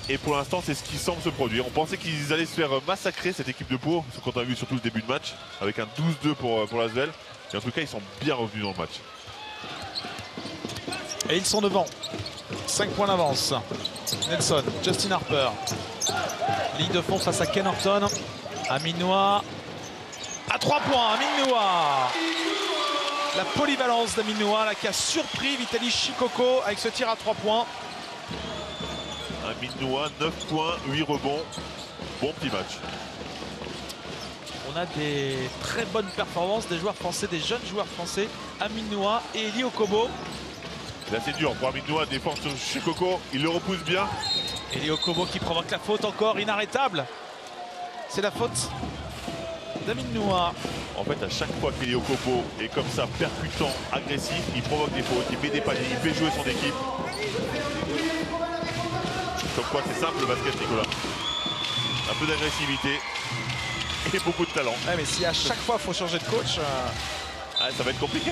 Et pour l'instant, c'est ce qui semble se produire. On pensait qu'ils allaient se faire massacrer, cette équipe de Pau, ce qu'on a vu surtout le début de match, avec un 12-2 pour Lasvel. Et en tout cas, ils sont bien revenus dans le match. Et ils sont devant. 5 points d'avance. Nelson, Justin Harper. Ligne de fond face à Ken Horton. Aminois à 3 points. Aminois. La polyvalence d'Aminois qui a surpris Vitaly Chikoko avec ce tir à 3 points. Aminois, 9 points, 8 rebonds. Bon petit match. On a des très bonnes performances des joueurs français, des jeunes joueurs français. Aminois et Eli Okobo. Là c'est dur pour Aminois, défense sur Chikoko, il le repousse bien. Eli Okobo qui provoque la faute encore, inarrêtable. C'est la faute d'Aminois. En fait, à chaque fois qu'Eli Okobo est comme ça, percutant, agressif, il provoque des fautes, il met des paniers, il fait jouer son équipe. Comme quoi, c'est simple le basket, Nicolas. Un peu d'agressivité et beaucoup de talent. Ouais, mais si à chaque fois il faut changer de coach... Ah, ça va être compliqué.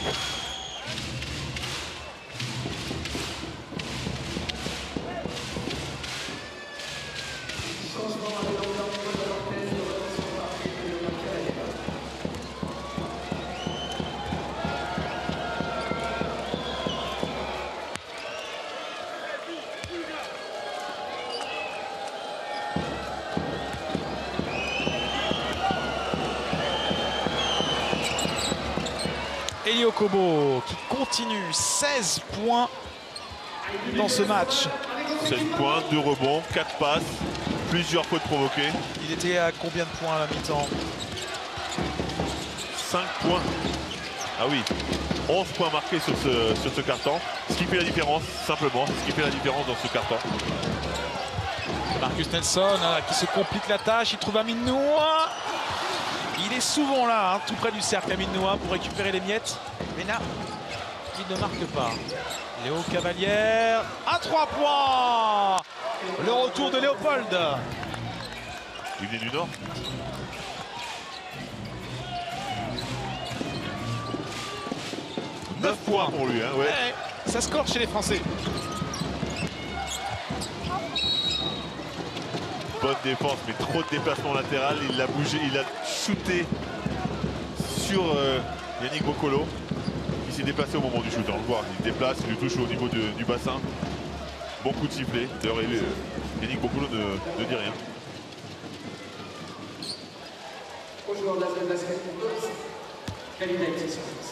Eli Okobo qui continue, 16 points dans ce match. 16 points, 2 rebonds, 4 passes, plusieurs fautes provoquées. Il était à combien de points à la mi-temps? 5 points. Ah oui, 11 points marqués sur ce carton. Ce qui fait la différence, simplement, ce qui fait la différence dans ce carton. Marcus Nelson qui se complique la tâche, il trouve Aminois. Il est souvent là, hein, tout près du cercle, Amine Noah, pour récupérer les miettes. Mais là, il ne marque pas. Léo Cavalière à 3 points. Le retour de Léopold. Il venait du Nord. « 9 points pour lui, hein, ouais. Ouais, ça score chez les Français. Bonne défense, mais trop de déplacement latéral. Il l'a bougé, il a shooté sur Yannick Boccolo. Il s'est déplacé au moment du shoot. On le voit, il déplace, il lui touche au niveau du bassin. Bon coup de sifflet. D'ailleurs, Yannick Boccolo ne dit rien. Aux joueurs de la zone basket pour tous, qualité sur France.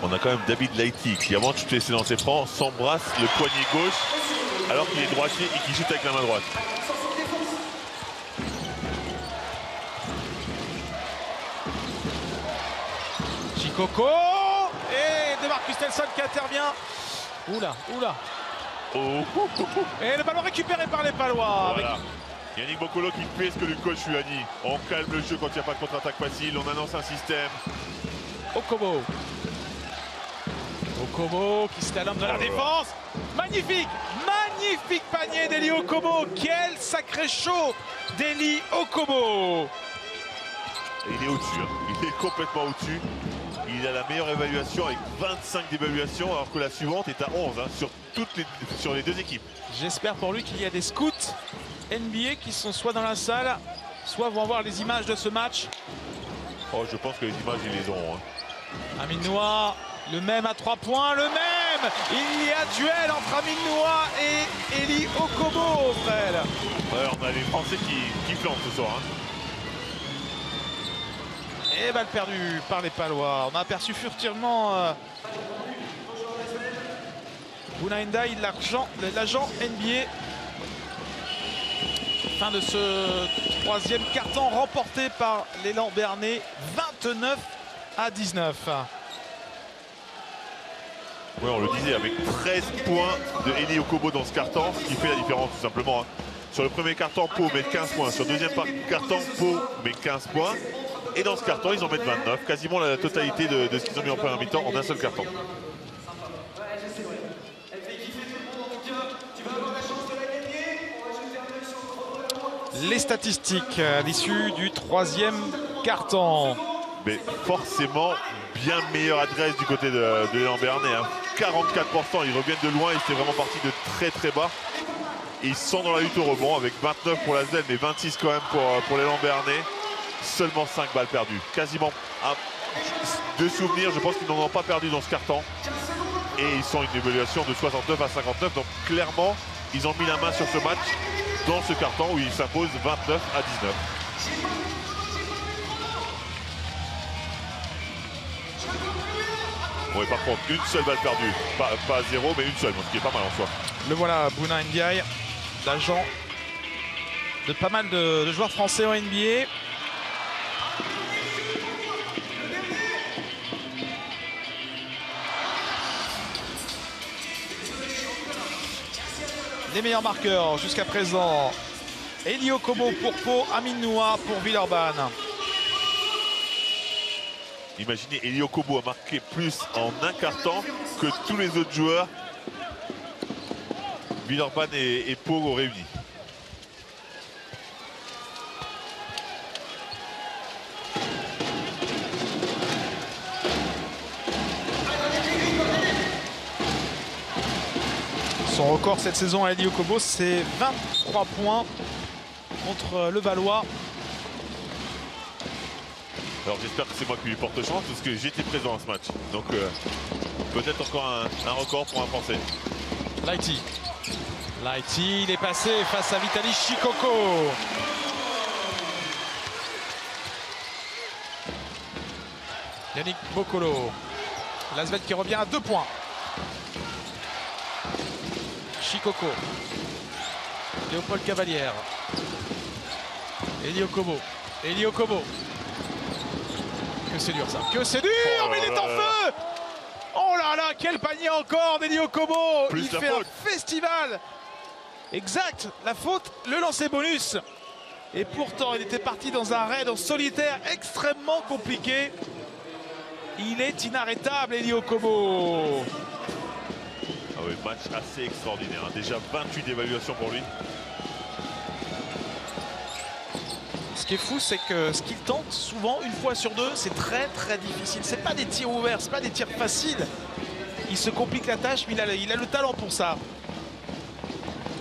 On a quand même David Laïti qui, avant de shooter ses lancers francs, s'embrasse le poignet gauche alors qu'il est droitier et qu'il shoot avec la main droite. Chicoco et DeMarcus Nelson qui intervient. Oula, oula. Oh. Et le ballon récupéré par les Palois. Voilà. Yannick Boccolo qui fait ce que le coach lui a dit. On calme le jeu quand il n'y a pas de contre-attaque facile, on annonce un système. Okobo. Okobo qui se l'homme de la défense. Magnifique, magnifique panier d'Eli Okobo. Quel sacré show d'Eli Okobo. Et il est au-dessus, hein. Il est complètement au-dessus. Il a la meilleure évaluation avec 25 d'évaluation alors que la suivante est à 11 hein, sur les deux équipes. J'espère pour lui qu'il y a des scouts NBA qui sont soit dans la salle, soit vont voir les images de ce match. Oh, je pense que les images, ils les auront. Hein. Amine Noah, le même à 3 points, le même. Il y a duel entre Amine Noah et Eli Okobo, Fred. Ouais, on a les Français qui flanquent ce soir. Hein. Et balle perdue par les Palois. On a aperçu furtivement Bouna Ndiaye, l'agent NBA. Fin de ce troisième carton remporté par l'élan Bernay, 29-19. Oui, on le disait, avec 13 points de Eli Okobo dans ce carton, ce qui fait la différence tout simplement. Hein. Sur le premier carton, Pau met 15 points. Sur le deuxième carton, Pau met 15 points. Et dans ce carton, ils en mettent 29. Quasiment la totalité de ce qu'ils ont mis en première mi-temps en un seul carton. Les statistiques à l'issue du troisième carton. Mais forcément, bien meilleure adresse du côté de l'élan Bernay. Hein. 44%, ils reviennent de loin, ils étaient vraiment partis de très très bas. Et ils sont dans la lutte au rebond avec 29 pour la ZEL, mais 26 quand même pour l'élan Bernay. Seulement 5 balles perdues. Quasiment de souvenirs, je pense qu'ils n'en ont pas perdu dans ce carton. Et ils sont une évaluation de 69 à 59. Donc clairement, ils ont mis la main sur ce match dans ce carton où ils s'imposent 29 à 19. Oui, par contre, une seule balle perdue. Pas 0, mais une seule, ce qui est pas mal en soi. Le voilà, Bouna Ndiaye, l'agent de pas mal de joueurs français en NBA. Les meilleurs marqueurs jusqu'à présent, Eli Okobo pour Pau, Amine Noah pour Villeurbanne. Imaginez, Eli Okobo a marqué plus en un carton que tous les autres joueurs, Villeurbanne et Pau réunis. Son record cette saison à Eli Okobo, c'est 23 points contre le Valois. Alors j'espère que c'est moi qui lui porte chance parce que j'étais présent à ce match. Donc peut-être encore un record pour un Français. Laïti. Laïti, il est passé face à Vitali Chicoco. Yannick Boccolo. L'Asvel qui revient à 2 points. Chicoco. Léopold Cavalière. Eli Okobo. Eli Okobo. Que c'est dur ça. Que c'est dur, mais il est en feu. Oh là là, quel panier encore d'Eli Okobo. Il fait un festival. Exact, la faute, le lancer bonus. Et pourtant, il était parti dans un raid en solitaire extrêmement compliqué. Il est inarrêtable, Eli Okobo. Ah oui, match assez extraordinaire. Hein. Déjà 28 d'évaluation pour lui. Ce qui est fou, c'est que ce qu'il tente souvent, une fois sur deux, c'est très difficile. C'est pas des tirs ouverts, c'est pas des tirs faciles. Il se complique la tâche, mais il a le talent pour ça.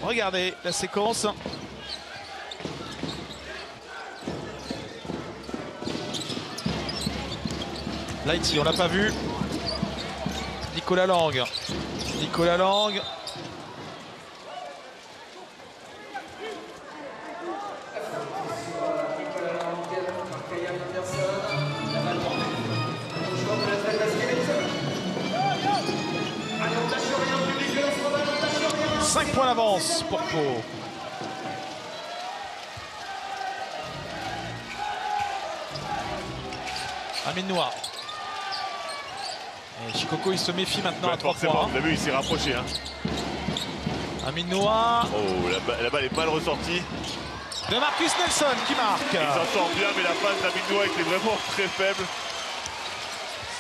Regardez la séquence. Là, ici, on l'a pas vu. Nicolas Lang. Nicolas Lang. Cinq points d'avance pour Pau. Amine Noah. Et Shikoko, il se méfie maintenant à 3 points. Vous l'avez vu, il s'est rapproché. Hein. Amine Noah. Oh, la balle est mal ressortie. De Marcus Nelson qui marque. Il s'en sort bien, mais la passe d'Amine Noah était vraiment très faible.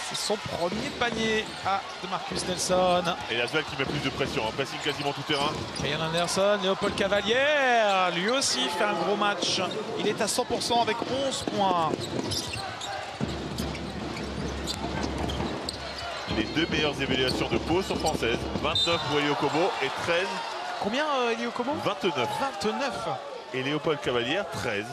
C'est son premier panier à de Marcus Nelson. Et Lasvel qui met plus de pression, hein. Pressing quasiment tout terrain. Kayan Anderson, Léopold Cavalière, lui aussi fait un gros match. Il est à 100% avec 11 points. Les deux meilleures évaluations de Pau sont françaises. 29 pour Eli Okobo et 13. Combien Eli Okobo? 29. 29. Et Léopold Cavalière, 13.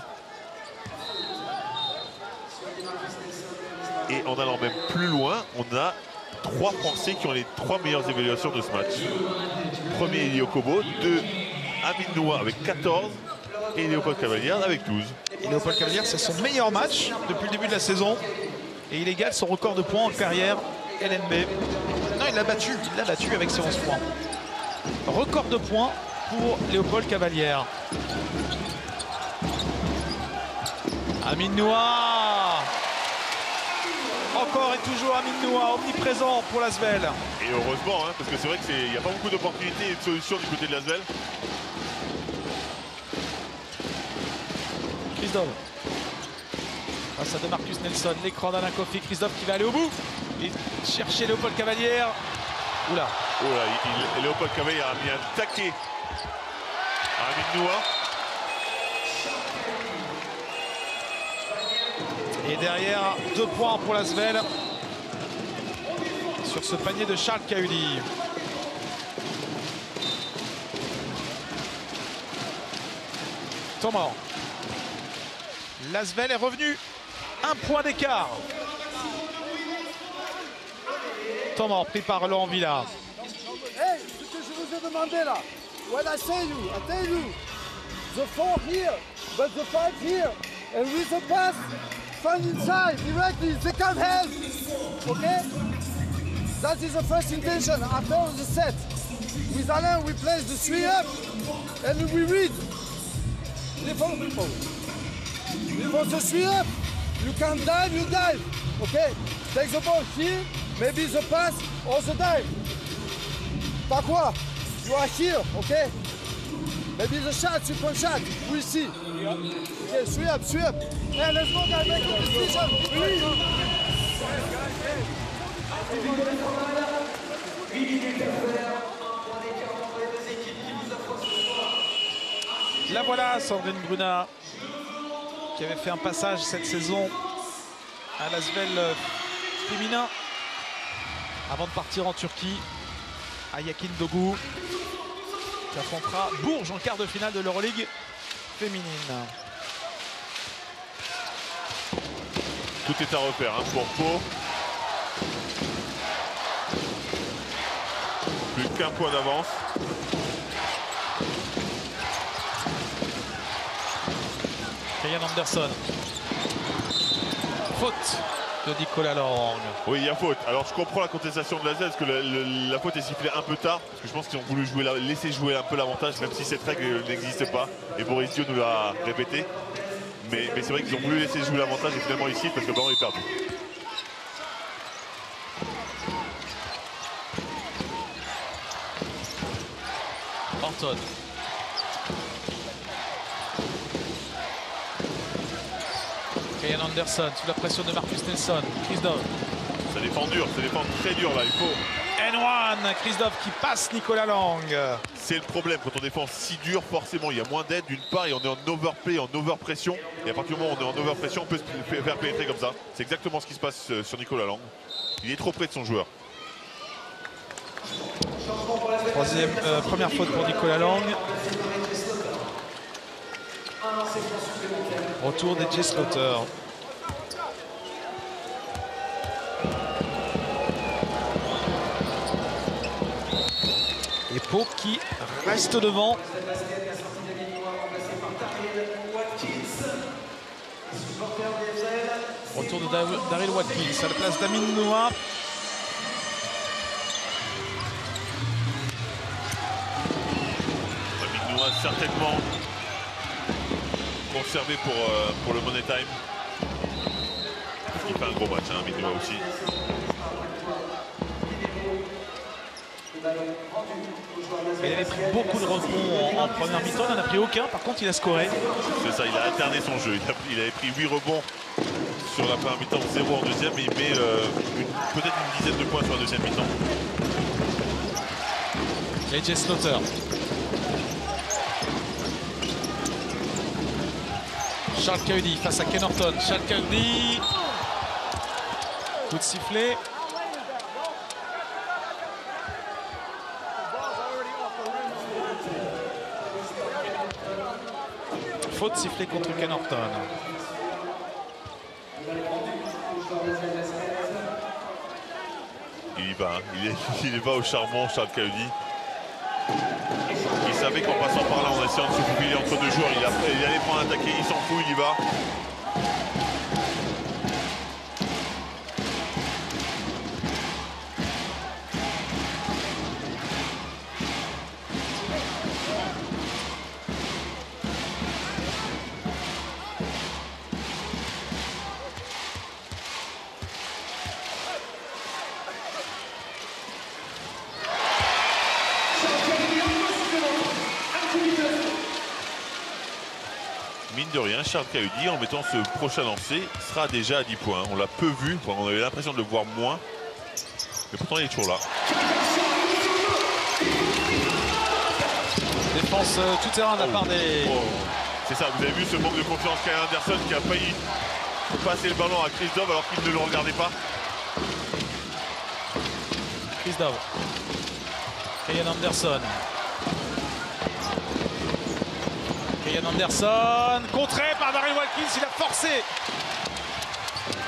Et en allant même plus loin, on a 3 Français qui ont les 3 meilleures évaluations de ce match. Premier Eli Okobo, 2 Amine Noah avec 14 et Léopold Cavalière avec 12. Et Léopold Cavalière, c'est son meilleur match depuis le début de la saison. Et il égale son record de points en carrière LNB. Non, il l'a battu avec ses 11 points. Record de points pour Léopold Cavalière. Amine Noah. Encore et toujours Amine Noah, omniprésent pour Lasvel. Et heureusement, hein, parce que c'est vrai qu'il n'y a pas beaucoup d'opportunités et de solutions du côté de Lasvel. Christophe. Face à de Marcus Nelson, l'écran d'Alain Kofi. Christophe qui va aller au bout. Et chercher Léopold Cavalière. Oula. Oh là, Léopold Cavalière a mis un taquet à Amine Noah. Et derrière, 2 points pour Lasvel sur ce panier de Charles Kahudi. Thomas. Lasvel est revenu. 1 point d'écart. Thomas pris par Laurent Villa. Hey, ce que je vous ai demandé là. When I tell you, the 4 here, but the 5 here, and with the pass, find inside directly, they can help. Okay? That is the first intention after the set. With Alain, we place the 3 up and we read. Before the 3 up, you can dive, you dive. Okay? Take the ball here, maybe the pass or the dive. Pas quoi? You are here, okay? Maybe the shot, 3-point shot. We'll see. Okay, 3 up, 3 up. Hey, let's go, guys, make a decision. Please. La voilà, Sandrine Brunat, qui avait fait un passage cette saison à Lasvel féminin avant de partir en Turquie à Yakin Dogu, qui affrontera Bourges en quart de finale de l'Euroleague féminine. Tout est à refaire hein, pour Pau. Plus qu'un point d'avance. Kayan Anderson. Faute de Nicolas Lang. Oui, il y a faute. Alors je comprends la contestation de Lasvel parce que la faute est sifflée un peu tard. Parce que je pense qu'ils ont voulu laisser jouer un peu l'avantage, même si cette règle n'existe pas. Et Boris Dio nous l'a répété. Mais c'est vrai qu'ils ont voulu laisser jouer l'avantage et finalement ici parce que le ballon est perdu. Horton. Kyan Anderson sous la pression de Marcus Nelson. Christophe. Ça défend dur, ça défend très dur là. Il faut. N1, Christophe qui passe Nicolas Lang. C'est le problème quand on défend si dur, forcément il y a moins d'aide d'une part et on est en overplay, en overpression. Et à partir du moment où on est en overpression, on peut se faire pénétrer comme ça. C'est exactement ce qui se passe sur Nicolas Lang. Il est trop près de son joueur. Première faute pour Nicolas Lang. Retour des Jay Slaughter. Et Pau qui reste devant. Retour de Daryl Watkins à la place d'Amin Noah. Amin Noah certainement conservé pour le Money Time. Il fait un gros match, hein, Amin Noah aussi. Il avait pris beaucoup de rebonds en première mi-temps, il n'en a pris aucun, par contre il a scoré. C'est ça, il a alterné son jeu. Il avait pris 8 rebonds sur la première mi-temps, 0 en deuxième, et il met peut-être une dizaine de points sur la deuxième mi-temps. Et Jay Slaughter. Charles Cahudi face à Ken Horton. Charles Cahudi. Coup de sifflet. Faute sifflée contre Ken Horton. Il y va, hein. il y va au charbon, Charles Cahudi. Il savait qu'en passant par là, en essayant de se faufiler entre deux joueurs, il allait prendre un attaqué, il s'en fout, il y va. Mine de rien, Charles Cahudi, en mettant ce prochain lancer, sera déjà à 10 points. On l'a peu vu, on avait l'impression de le voir moins. Mais pourtant, il est toujours là. Défense tout terrain de la part des... C'est ça, vous avez vu ce manque de confiance Kyan Anderson qui a failli passer le ballon à Christophe alors qu'il ne le regardait pas. Christophe. Kyan Anderson. Kyan Anderson, contré par Daryl Watkins, il a forcé.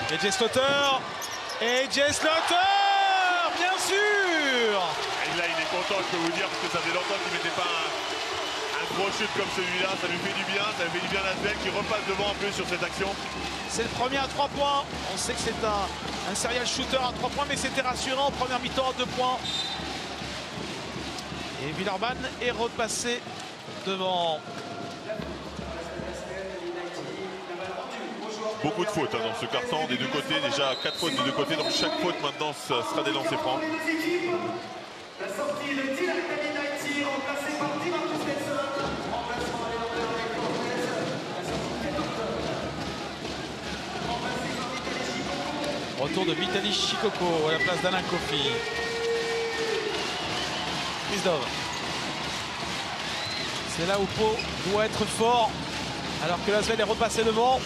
Et Jay Slaughter. Et Jay Slaughter, bien sûr. Et là, il est content, je peux vous dire, parce que ça fait longtemps qu'il ne mettait pas un gros chute comme celui-là. Ça lui fait du bien, ça lui fait du bien à Asbel qui repasse devant un peu sur cette action. C'est le premier à 3 points. On sait que c'est un serial shooter à 3 points, mais c'était rassurant en première mi-temps à 2 points. Et Villeurbanne est repassé devant. Beaucoup de fautes hein, dans ce carton des deux côtés, déjà 4 fautes des deux côtés, donc chaque faute maintenant ça sera des lancers francs. La sortie de Dylan Kamidaiti, remplacé par Marcus Nelson. Remplacement à l'élanteur avec Cortez. La sortie de remplacé par Vitaly Chikoko. Retour de Vitaly Chikoko à la place d'Alain Kofi. Christophe. C'est là où Pau doit être fort, alors que l'Asvel est repassé devant.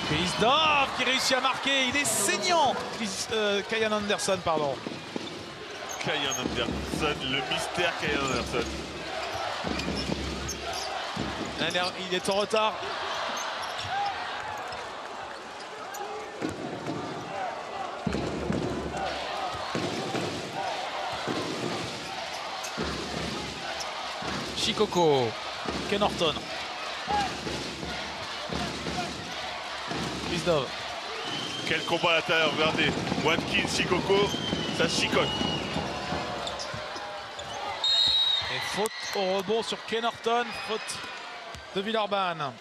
Christophe qui réussit à marquer, il est saignant. Kyan Anderson, pardon. Kyan Anderson, le mystère Kyan Anderson. Il est en retard. Chikoko, Ken Horton. Christophe. Quel combat à l'intérieur, regardez. Watkins, Chikoko, ça chicote. Et faute au rebond sur Ken Horton. Faute de Villeurbanne.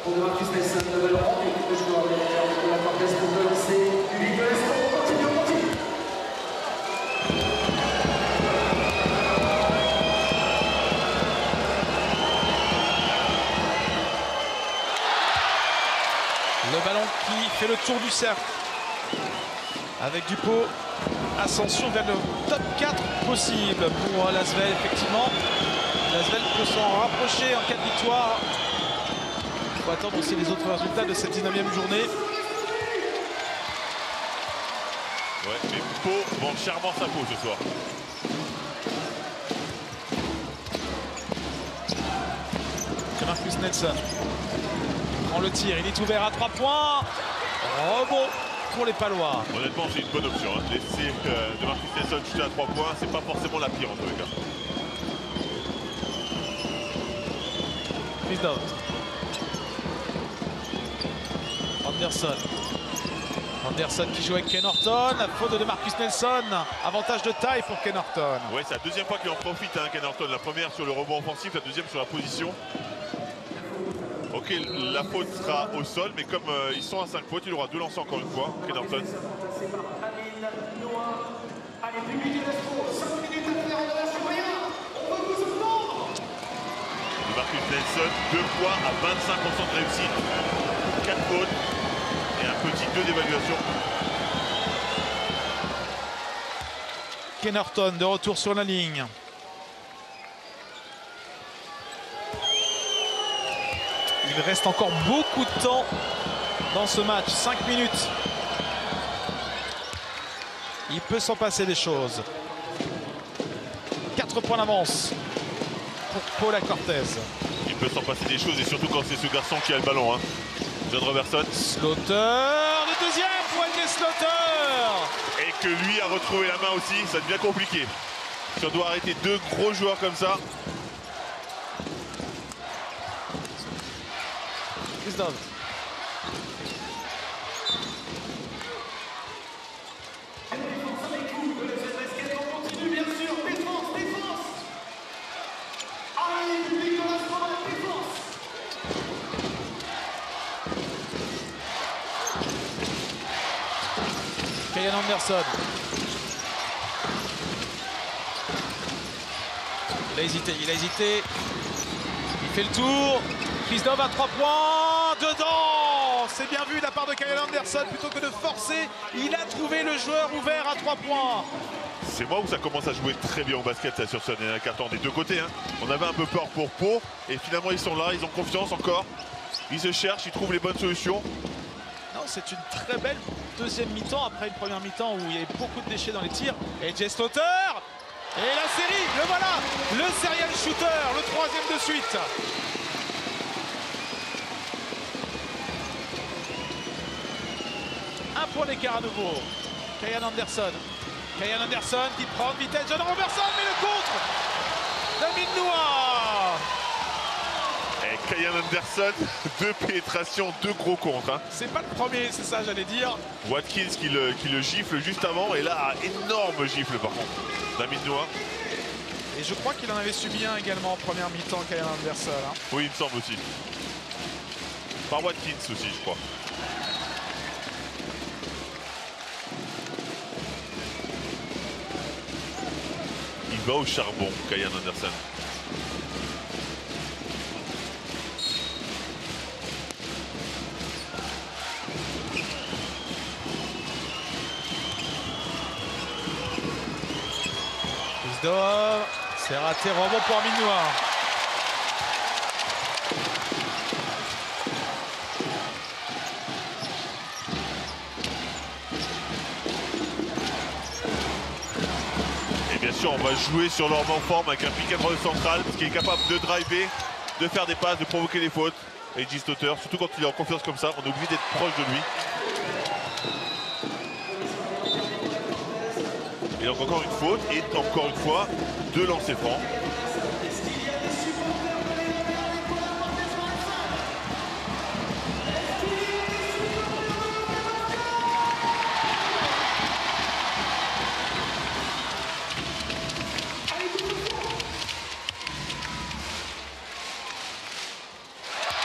Pour Marcus Nelson, le ballon et le joueur de la Cortez pour relancer Ulysse de l'Estor. On continue, on continue. Le ballon qui fait le tour du cercle. Avec Dupont, ascension vers le top 4 possible pour l'Asvel, effectivement. L'Asvel peut s'en rapprocher en cas de victoire. Il faut attendre aussi les autres résultats de cette 19e journée. Ouais, mais Pau vend chèrement sa peau ce soir. C'est Marcus Nelson. Il prend le tir, il est ouvert à 3 points. Rebond pour les Palois. Honnêtement, c'est une bonne option. Hein. Laisser de Marcus Nelson chuter à 3 points, c'est pas forcément la pire en tous les cas. Christophe. Anderson qui joue avec Ken Horton. La faute de Marcus Nelson. Avantage de taille pour Ken Horton. Ouais, c'est la deuxième fois qu'il en profite, hein, Ken Horton. La première sur le rebond offensif, la deuxième sur la position. Ok, la faute sera au sol, mais comme ils sont à 5 fautes, il aura 2 lancers encore une fois, Ken Horton. C'est par Amine Noah. Allez, public de l'Estor. 5 minutes à faire en relation moyen. On va vous entendre. De Marcus Nelson, 2 points à 25% de réussite. 4 fautes et un petit 2 d'évaluation. Ken Horton de retour sur la ligne. Il reste encore beaucoup de temps dans ce match, 5 minutes. Il peut s'en passer des choses. 4 points d'avance pour Paul Cortez. Il peut s'en passer des choses et surtout quand c'est ce garçon qui a le ballon. Hein. John Robertson. Slaughter, le deuxième pour Wesley Slaughter. Et que lui a retrouvé la main aussi, ça devient compliqué. Si on doit arrêter 2 gros joueurs comme ça. Christophe. On continue, bien sûr. Défense, défense. Allez, public de l'Estor, la défense. Kyan Anderson. Il a hésité. Il fait le tour. Christophe à 3 points. Dedans. C'est bien vu de la part de Kyan Anderson. Plutôt que de forcer, il a trouvé le joueur ouvert à 3 points. C'est moi où ça commence à jouer très bien au basket là, sur ce dernier carton des deux côtés. Hein. On avait un peu peur pour Pau et finalement ils sont là, ils ont confiance encore. Ils se cherchent, ils trouvent les bonnes solutions. Non, c'est une très belle deuxième mi-temps après une première mi-temps où il y avait beaucoup de déchets dans les tirs. Et Jay Slaughter. Et la série, le voilà, le serial shooter, le 3e de suite. Un point d'écart à nouveau. Kyan Anderson. Kyan Anderson qui prend de vitesse. John Robertson, mais le contre d'Amine Noah. Et Kyan Anderson, 2 pénétrations, 2 gros contre. Hein. C'est pas le premier, c'est ça j'allais dire. Watkins qui le gifle juste avant et là, énorme gifle par contre d'Amine Noah. Et je crois qu'il en avait subi un également en première mi-temps, Kyan Anderson. Hein. Oui, il me semble aussi. Par Watkins aussi, je crois. Il va au charbon, Kyan Anderson. C'est raté, rebond pour Amine Noah. Et bien sûr, on va jouer sur l'homme en forme avec un pick and roll central parce qu'il est capable de driver, de faire des passes, de provoquer des fautes. Et Jay Slaughter, surtout quand il est en confiance comme ça, on est obligé d'être proche de lui. Et donc encore une faute et encore une fois 2 lancers francs.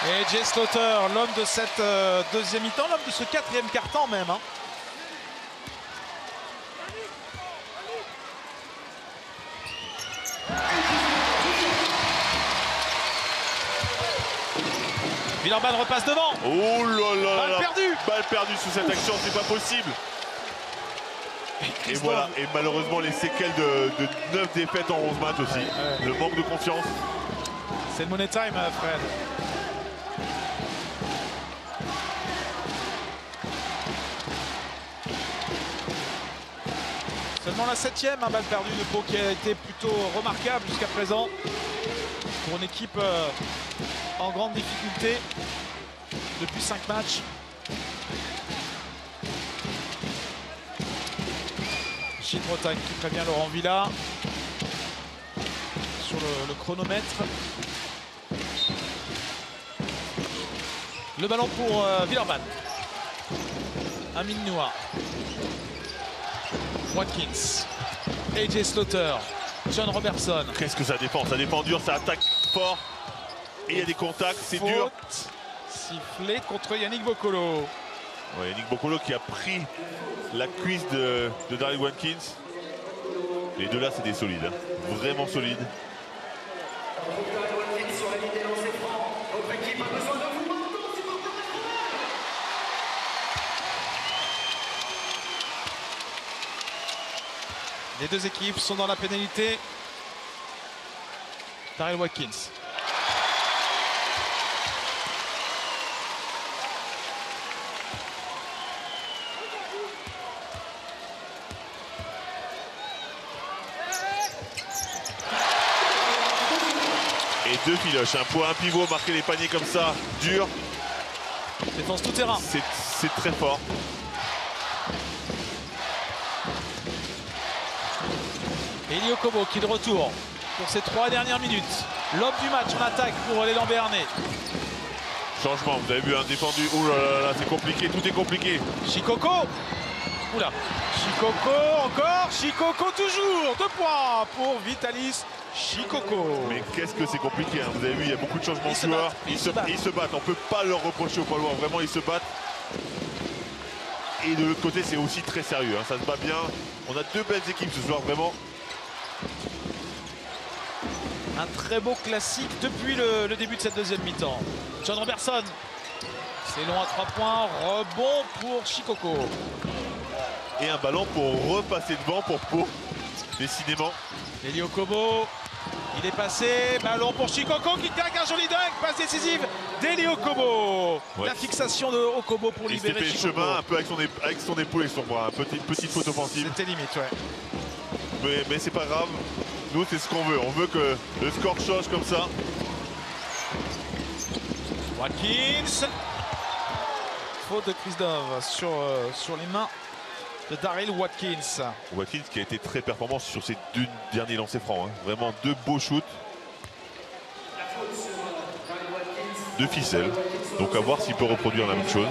Et Jay Slaughter, l'homme de cette deuxième mi-temps, l'homme de ce quatrième quart-temps même. Hein. Villeurbanne repasse devant. Oh là là. Balle perdue. Balle perdue sous cette action, c'est pas possible. Et voilà, et malheureusement les séquelles de 9 défaites en 11 matchs aussi. Le manque de confiance. C'est le money time, Fred. Seulement la 7e balle perdue de Pau qui a été plutôt remarquable jusqu'à présent pour une équipe en grande difficulté depuis 5 matchs. Chine-Bretagne qui prévient Laurent Villa sur le chronomètre. Le ballon pour Villeurbanne. Amin Noah. Watkins. AJ Slaughter. John Robertson. Qu'est-ce que ça défend? Ça défend dur, ça attaque fort. Et il y a des contacts, c'est dur. Sifflé contre Yannick Boccolo. Ouais, Yannick Boccolo qui a pris la cuisse de Daryl Watkins. Les deux là, c'est des solides. Hein. Vraiment solides. Les deux équipes sont dans la pénalité. Daryl Watkins. Et deux filoches. Pour un pivot, marquer les paniers comme ça, dur. Défense tout terrain. C'est très fort. Eli Okobo qui est de retour pour ses 3 dernières minutes. L'homme du match en attaque pour l'élan béarnais. Changement, vous avez vu un défendu. Ouh là là là, c'est compliqué, tout est compliqué. Shikoko. Oula. Shikoko encore. Shikoko toujours. 2 points pour Vitalis Shikoko. Mais qu'est-ce que c'est compliqué, hein. Vous avez vu, il y a beaucoup de changements de joueurs. Ils se battent. On ne peut pas leur reprocher au Palois. Vraiment, ils se battent. Et de l'autre côté, c'est aussi très sérieux. Hein. Ça se bat bien. On a 2 belles équipes ce soir, vraiment. Un très beau classique depuis le début de cette deuxième mi-temps. John Robertson. C'est long à 3 points. Rebond pour Shikoko. Et un ballon pour repasser devant pour Pau. Décidément. Eli Okobo. Il est passé. Ballon pour Shikoko qui claque un joli dunk. Passe décisive d'Eli Okobo. Ouais. La fixation de Okobo pour libérer Shikoko. Il s'est fait le chemin un peu avec son épaule et son bras. Petite faute offensive. C'était limite, ouais. Mais c'est pas grave. Nous, c'est ce qu'on veut. On veut que le score change comme ça. Watkins. Faute de Chris Dove sur les mains de Daryl Watkins. Watkins qui a été très performant sur ses 2 derniers lancers francs. Hein. Vraiment 2 beaux shoots. 2 ficelles. Donc à voir s'il peut reproduire la même chose.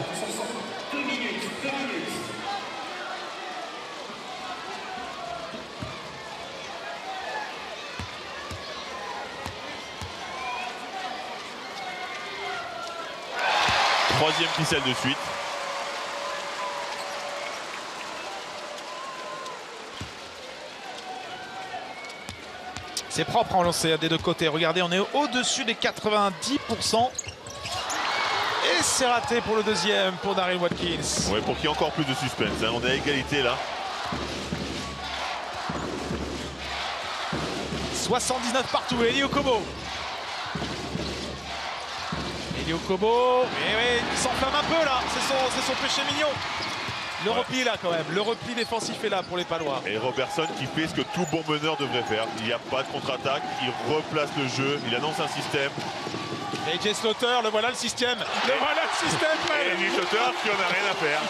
Troisième ficelle de suite. C'est propre en lancer des deux côtés. Regardez, on est au-dessus des 90%. Et c'est raté pour le deuxième, pour Daryl Watkins. Ouais, pour qu'il y ait encore plus de suspense. Hein. On est à égalité là. 79 partout. Eli Okobo. Eli Okobo. Il s'enflamme un peu là. C'est son péché mignon. Le repli là quand même, le repli défensif est là pour les Palois. Et Robertson qui fait ce que tout bon meneur devrait faire. Il n'y a pas de contre-attaque, il replace le jeu, il annonce un système. Et AJ Slaughter, le voilà le système. Le voilà le système. Et AJ Slaughter qui en a rien à faire.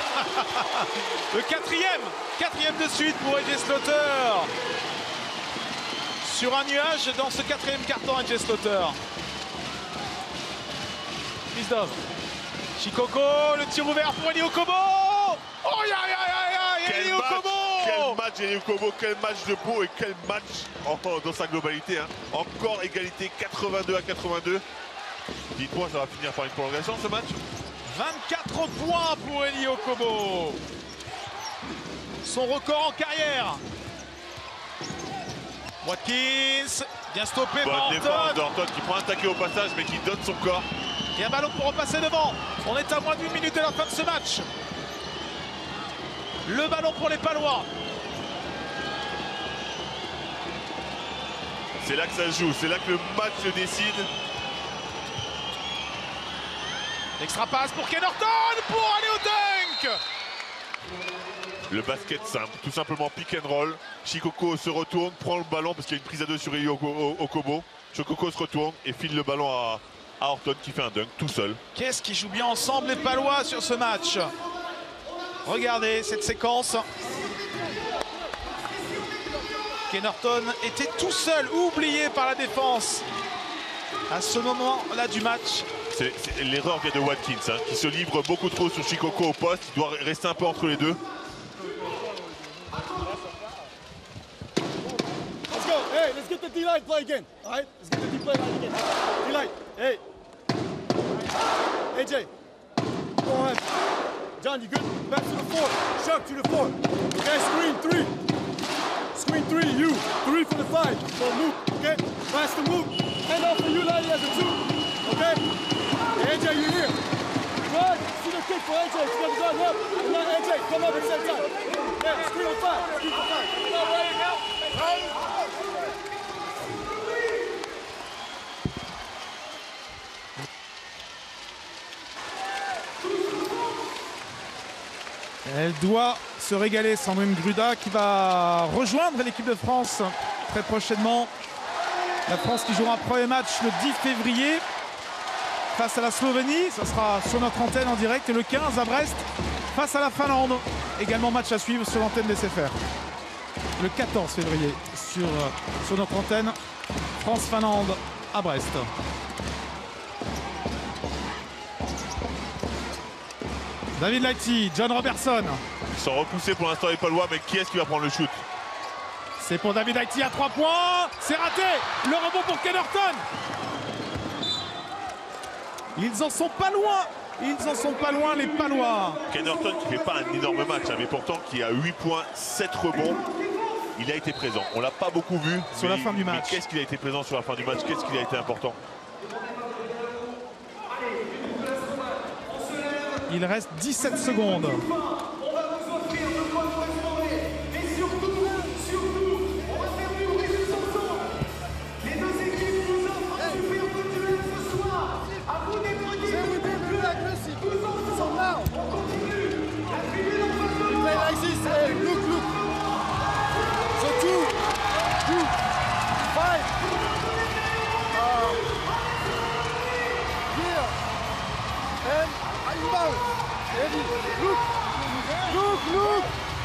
Le quatrième de suite pour AJ Slaughter. Sur un nuage dans ce 4e carton, AJ Slaughter. Chris Dove. Shikoko, le tir ouvert pour Eli Okobo. Oh, Eli Okobo. Quel match Eli Okobo, quel match de Pau et quel match dans sa globalité. Hein. Encore égalité 82 à 82. Dites-moi, ça va finir par une prolongation ce match? 24 points pour Elie Okobo. Son record en carrière. Watkins, bien stoppé par Bonne défense Horton. d'Horton qui prend un taquet au passage mais qui donne son corps. Et un ballon pour repasser devant. On est à moins d'1 minute de la fin de ce match. Le ballon pour les Palois. C'est là que ça se joue, c'est là que le match se décide. Extra passe pour Ken Horton pour aller au dunk. Le basket simple, tout simplement pick and roll. Shikoko se retourne, prend le ballon parce qu'il y a une prise à deux sur Elie Okobo. Shikoko se retourne et file le ballon à Horton qui fait un dunk tout seul. Qu'est-ce qu'ils jouent bien ensemble les Palois sur ce match. Regardez cette séquence. Ken Horton était tout seul, oublié par la défense. À ce moment-là du match. L'erreur vient de Watkins hein, qui se livre beaucoup trop sur Shikoko au poste. Il doit rester un peu entre les deux. Let's go. Hey, let's get the D-line play again. All right? Let's get the D-play line again. D-line. Hey. AJ. Go ahead. John, you good? Back to the 4. Chuck to the 4. Okay, screen 3. Screen 3, you. 3 for the 5. So Luke, okay? Pass the move. Hand off for you, Lady, as a 2. Okay? Hey, AJ, you here. Good. See the kick for AJ. She's gonna run up. And now AJ, come up at the same time. Yeah, screen for 5. Screen for 5. Come on, ready now. Elle doit se régaler, Sandrine Gruda, qui va rejoindre l'équipe de France très prochainement. La France qui jouera un premier match le 10 février face à la Slovénie. Ça sera sur notre antenne en direct. Et le 15 à Brest face à la Finlande. Également match à suivre sur l'antenne des SFR. Le 14 février sur notre antenne. France-Finlande à Brest. David Lighty, John Robertson. Ils sont repoussés pour l'instant les Palois, mais qui est-ce qui va prendre le shoot? C'est pour David Lighty à 3 points. C'est raté. Le rebond pour Ken Horton. Ils en sont pas loin. Ils en sont pas loin, les Palois. Ken Horton qui fait pas un énorme match, hein, mais pourtant qui a 8 points, 7 rebonds. Il a été présent. On l'a pas beaucoup vu. Sur la fin du match. Qu'est-ce qu'il a été présent sur la fin du match? Qu'est-ce qu'il a été important? Il reste 17 secondes.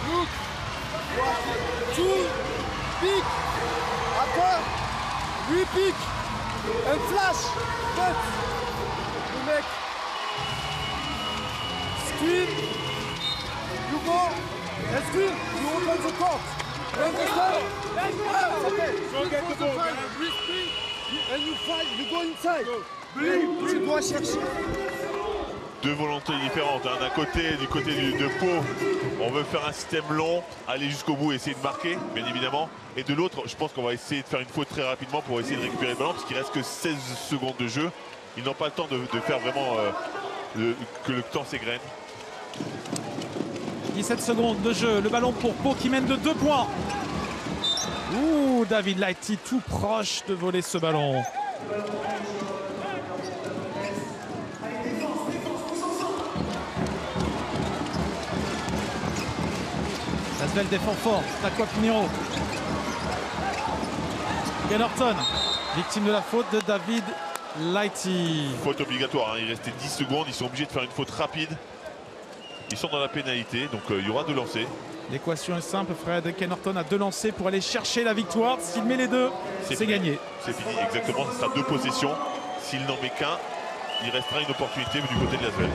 Look. 2 pick. Après 8 pick. Un flash. Cut. Le mec. Screen. You go. And screen. You open the court. Understand? Okay. You get the ball. And you fight. You go inside. Tu dois chercher. Deux volontés différentes. Hein. D'un côté, du côté de Pau, on veut faire un système long, aller jusqu'au bout, essayer de marquer, bien évidemment. Et de l'autre, je pense qu'on va essayer de faire une faute très rapidement pour essayer de récupérer le ballon, parce qu'il reste que 16 secondes de jeu. Ils n'ont pas le temps de faire vraiment que le temps s'égrène. 17 secondes de jeu. Le ballon pour Pau qui mène de 2 points. Ouh, David Lighty tout proche de voler ce ballon. Lasvel défend fort, Takwa Pinheiro. Ken Horton, victime de la faute de David Lighty. Faute obligatoire, hein. Il restait 10 secondes, ils sont obligés de faire une faute rapide. Ils sont dans la pénalité, donc il y aura 2 lancers. L'équation est simple, Fred. Ken Horton a 2 lancers pour aller chercher la victoire. S'il met les 2, c'est gagné. C'est fini, exactement, ce sera 2 possessions. S'il n'en met qu'un, il restera une opportunité du côté de Lasvel.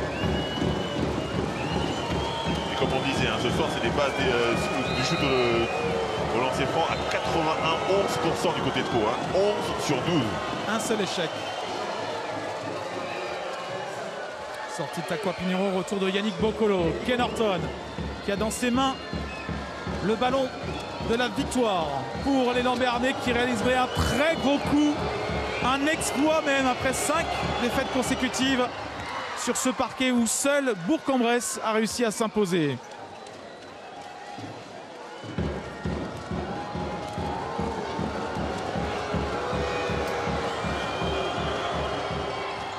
Comme on disait, hein, ce soir c'est des bases du shoot au lancer franc à 91% du côté de Pau, hein, 11 sur 12. Un seul échec. Sortie de Takwa Pinheiro, retour de Yannick Boccolo. Ken Norton qui a dans ses mains le ballon de la victoire pour l'élan béarnais qui réaliserait un très gros coup, un exploit même après 5 défaites consécutives sur ce parquet où seul Bourg-en-Bresse a réussi à s'imposer.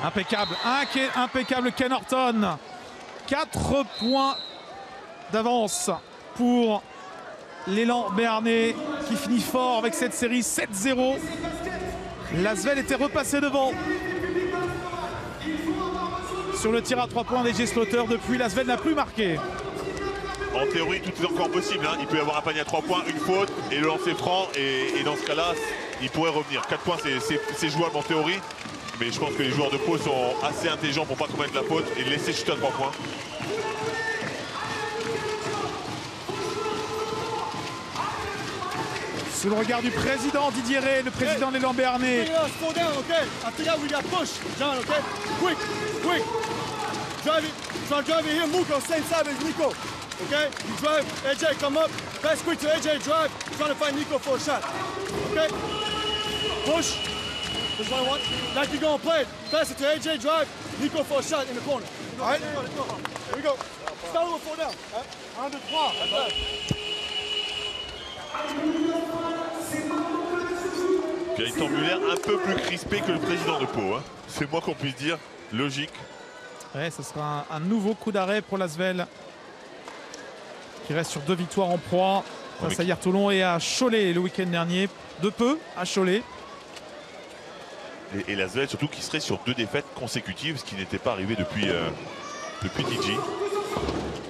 Impeccable, impeccable Ken Norton. 4 points d'avance pour l'élan béarnais qui finit fort avec cette série 7-0. L'Asvel était repassé devant sur le tir à 3 points d'E.J. Slaughter. Depuis, l'Asvel n'a plus marqué. En théorie, tout est encore possible. Hein. Il peut y avoir un panier à 3 points, une faute et le lancer franc. Et dans ce cas-là, il pourrait revenir. 4 points, c'est jouable en théorie. Mais je pense que les joueurs de Pau sont assez intelligents pour ne pas commettre la faute et laisser chuter à 3 points. Sous le regard du président Didier Ray, le président de l'élan béarnais. Slow down, okay? After that, we got push, John, okay? Quick, quick. Drive it. Try to drive it here, Muko, same side as Nico. Okay? You drive, AJ, come up. Pass quick to AJ, drive. Trying to find Nico for a shot. Okay? Push. Push 1-1. Like you're going to play it. Pass it to AJ, drive. Nico for a shot in the corner. All right? Here we go. Start with 4 down. All right? 1, 2, 3. Gaëtan Muller un peu plus crispé que le président de Pau. Hein. C'est moi qu'on puisse dire. Logique. Ouais, ce sera un nouveau coup d'arrêt pour l'Asvel qui reste sur 2 victoires en proie face à Hier-Toulon et à Cholet le week-end dernier. De peu à Cholet. Et l'Asvel surtout qui serait sur 2 défaites consécutives, ce qui n'était pas arrivé depuis DJ.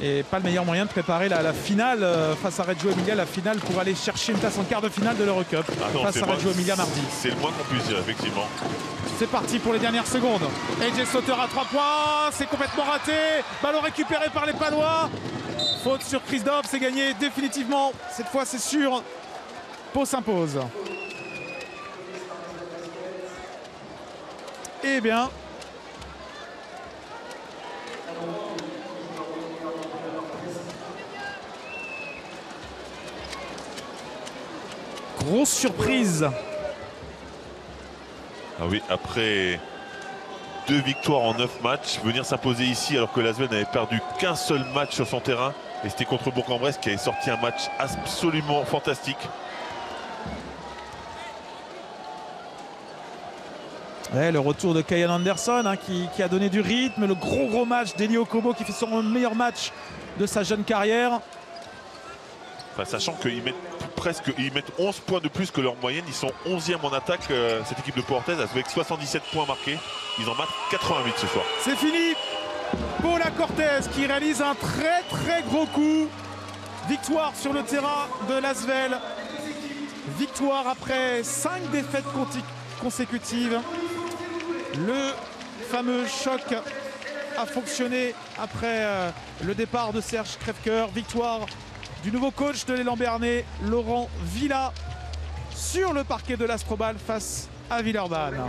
Et pas le meilleur moyen de préparer la finale face à Reggio Emilia, la finale pour aller chercher une place en quart de finale de l'Eurocup face à Reggio Emilia mardi. C'est le moins qu'on puisse dire, effectivement. C'est parti pour les dernières secondes. A.J. Slaughter à 3 points, c'est complètement raté. Ballon récupéré par les Palois. Faute sur Christophe, c'est gagné définitivement. Cette fois, c'est sûr. Pau s'impose. Eh bien, grosse surprise. Ah oui, après 2 victoires en 9 matchs, venir s'imposer ici alors que l'Asvel n'avait perdu qu'un seul match sur son terrain. Et c'était contre Bourg-en-Bresse qui avait sorti un match absolument fantastique. Ouais, le retour de Kyan Anderson hein, qui a donné du rythme. Le gros match d'Eli Okobo qui fait son meilleur match de sa jeune carrière. Enfin, sachant qu'ils mettent 11 points de plus que leur moyenne. Ils sont 11e en attaque, cette équipe de Pau Orthez, avec 77 points marqués. Ils en marquent 88 ce soir. C'est fini. Paul Cortez qui réalise un très gros coup. Victoire sur le terrain de l'Asvel. Victoire après 5 défaites consécutives. Le fameux choc a fonctionné après le départ de Serge Crèvecoeur. Victoire du nouveau coach de l'élan béarnais, Laurent Villa, sur le parquet de l'Astrobal face à Villeurbanne.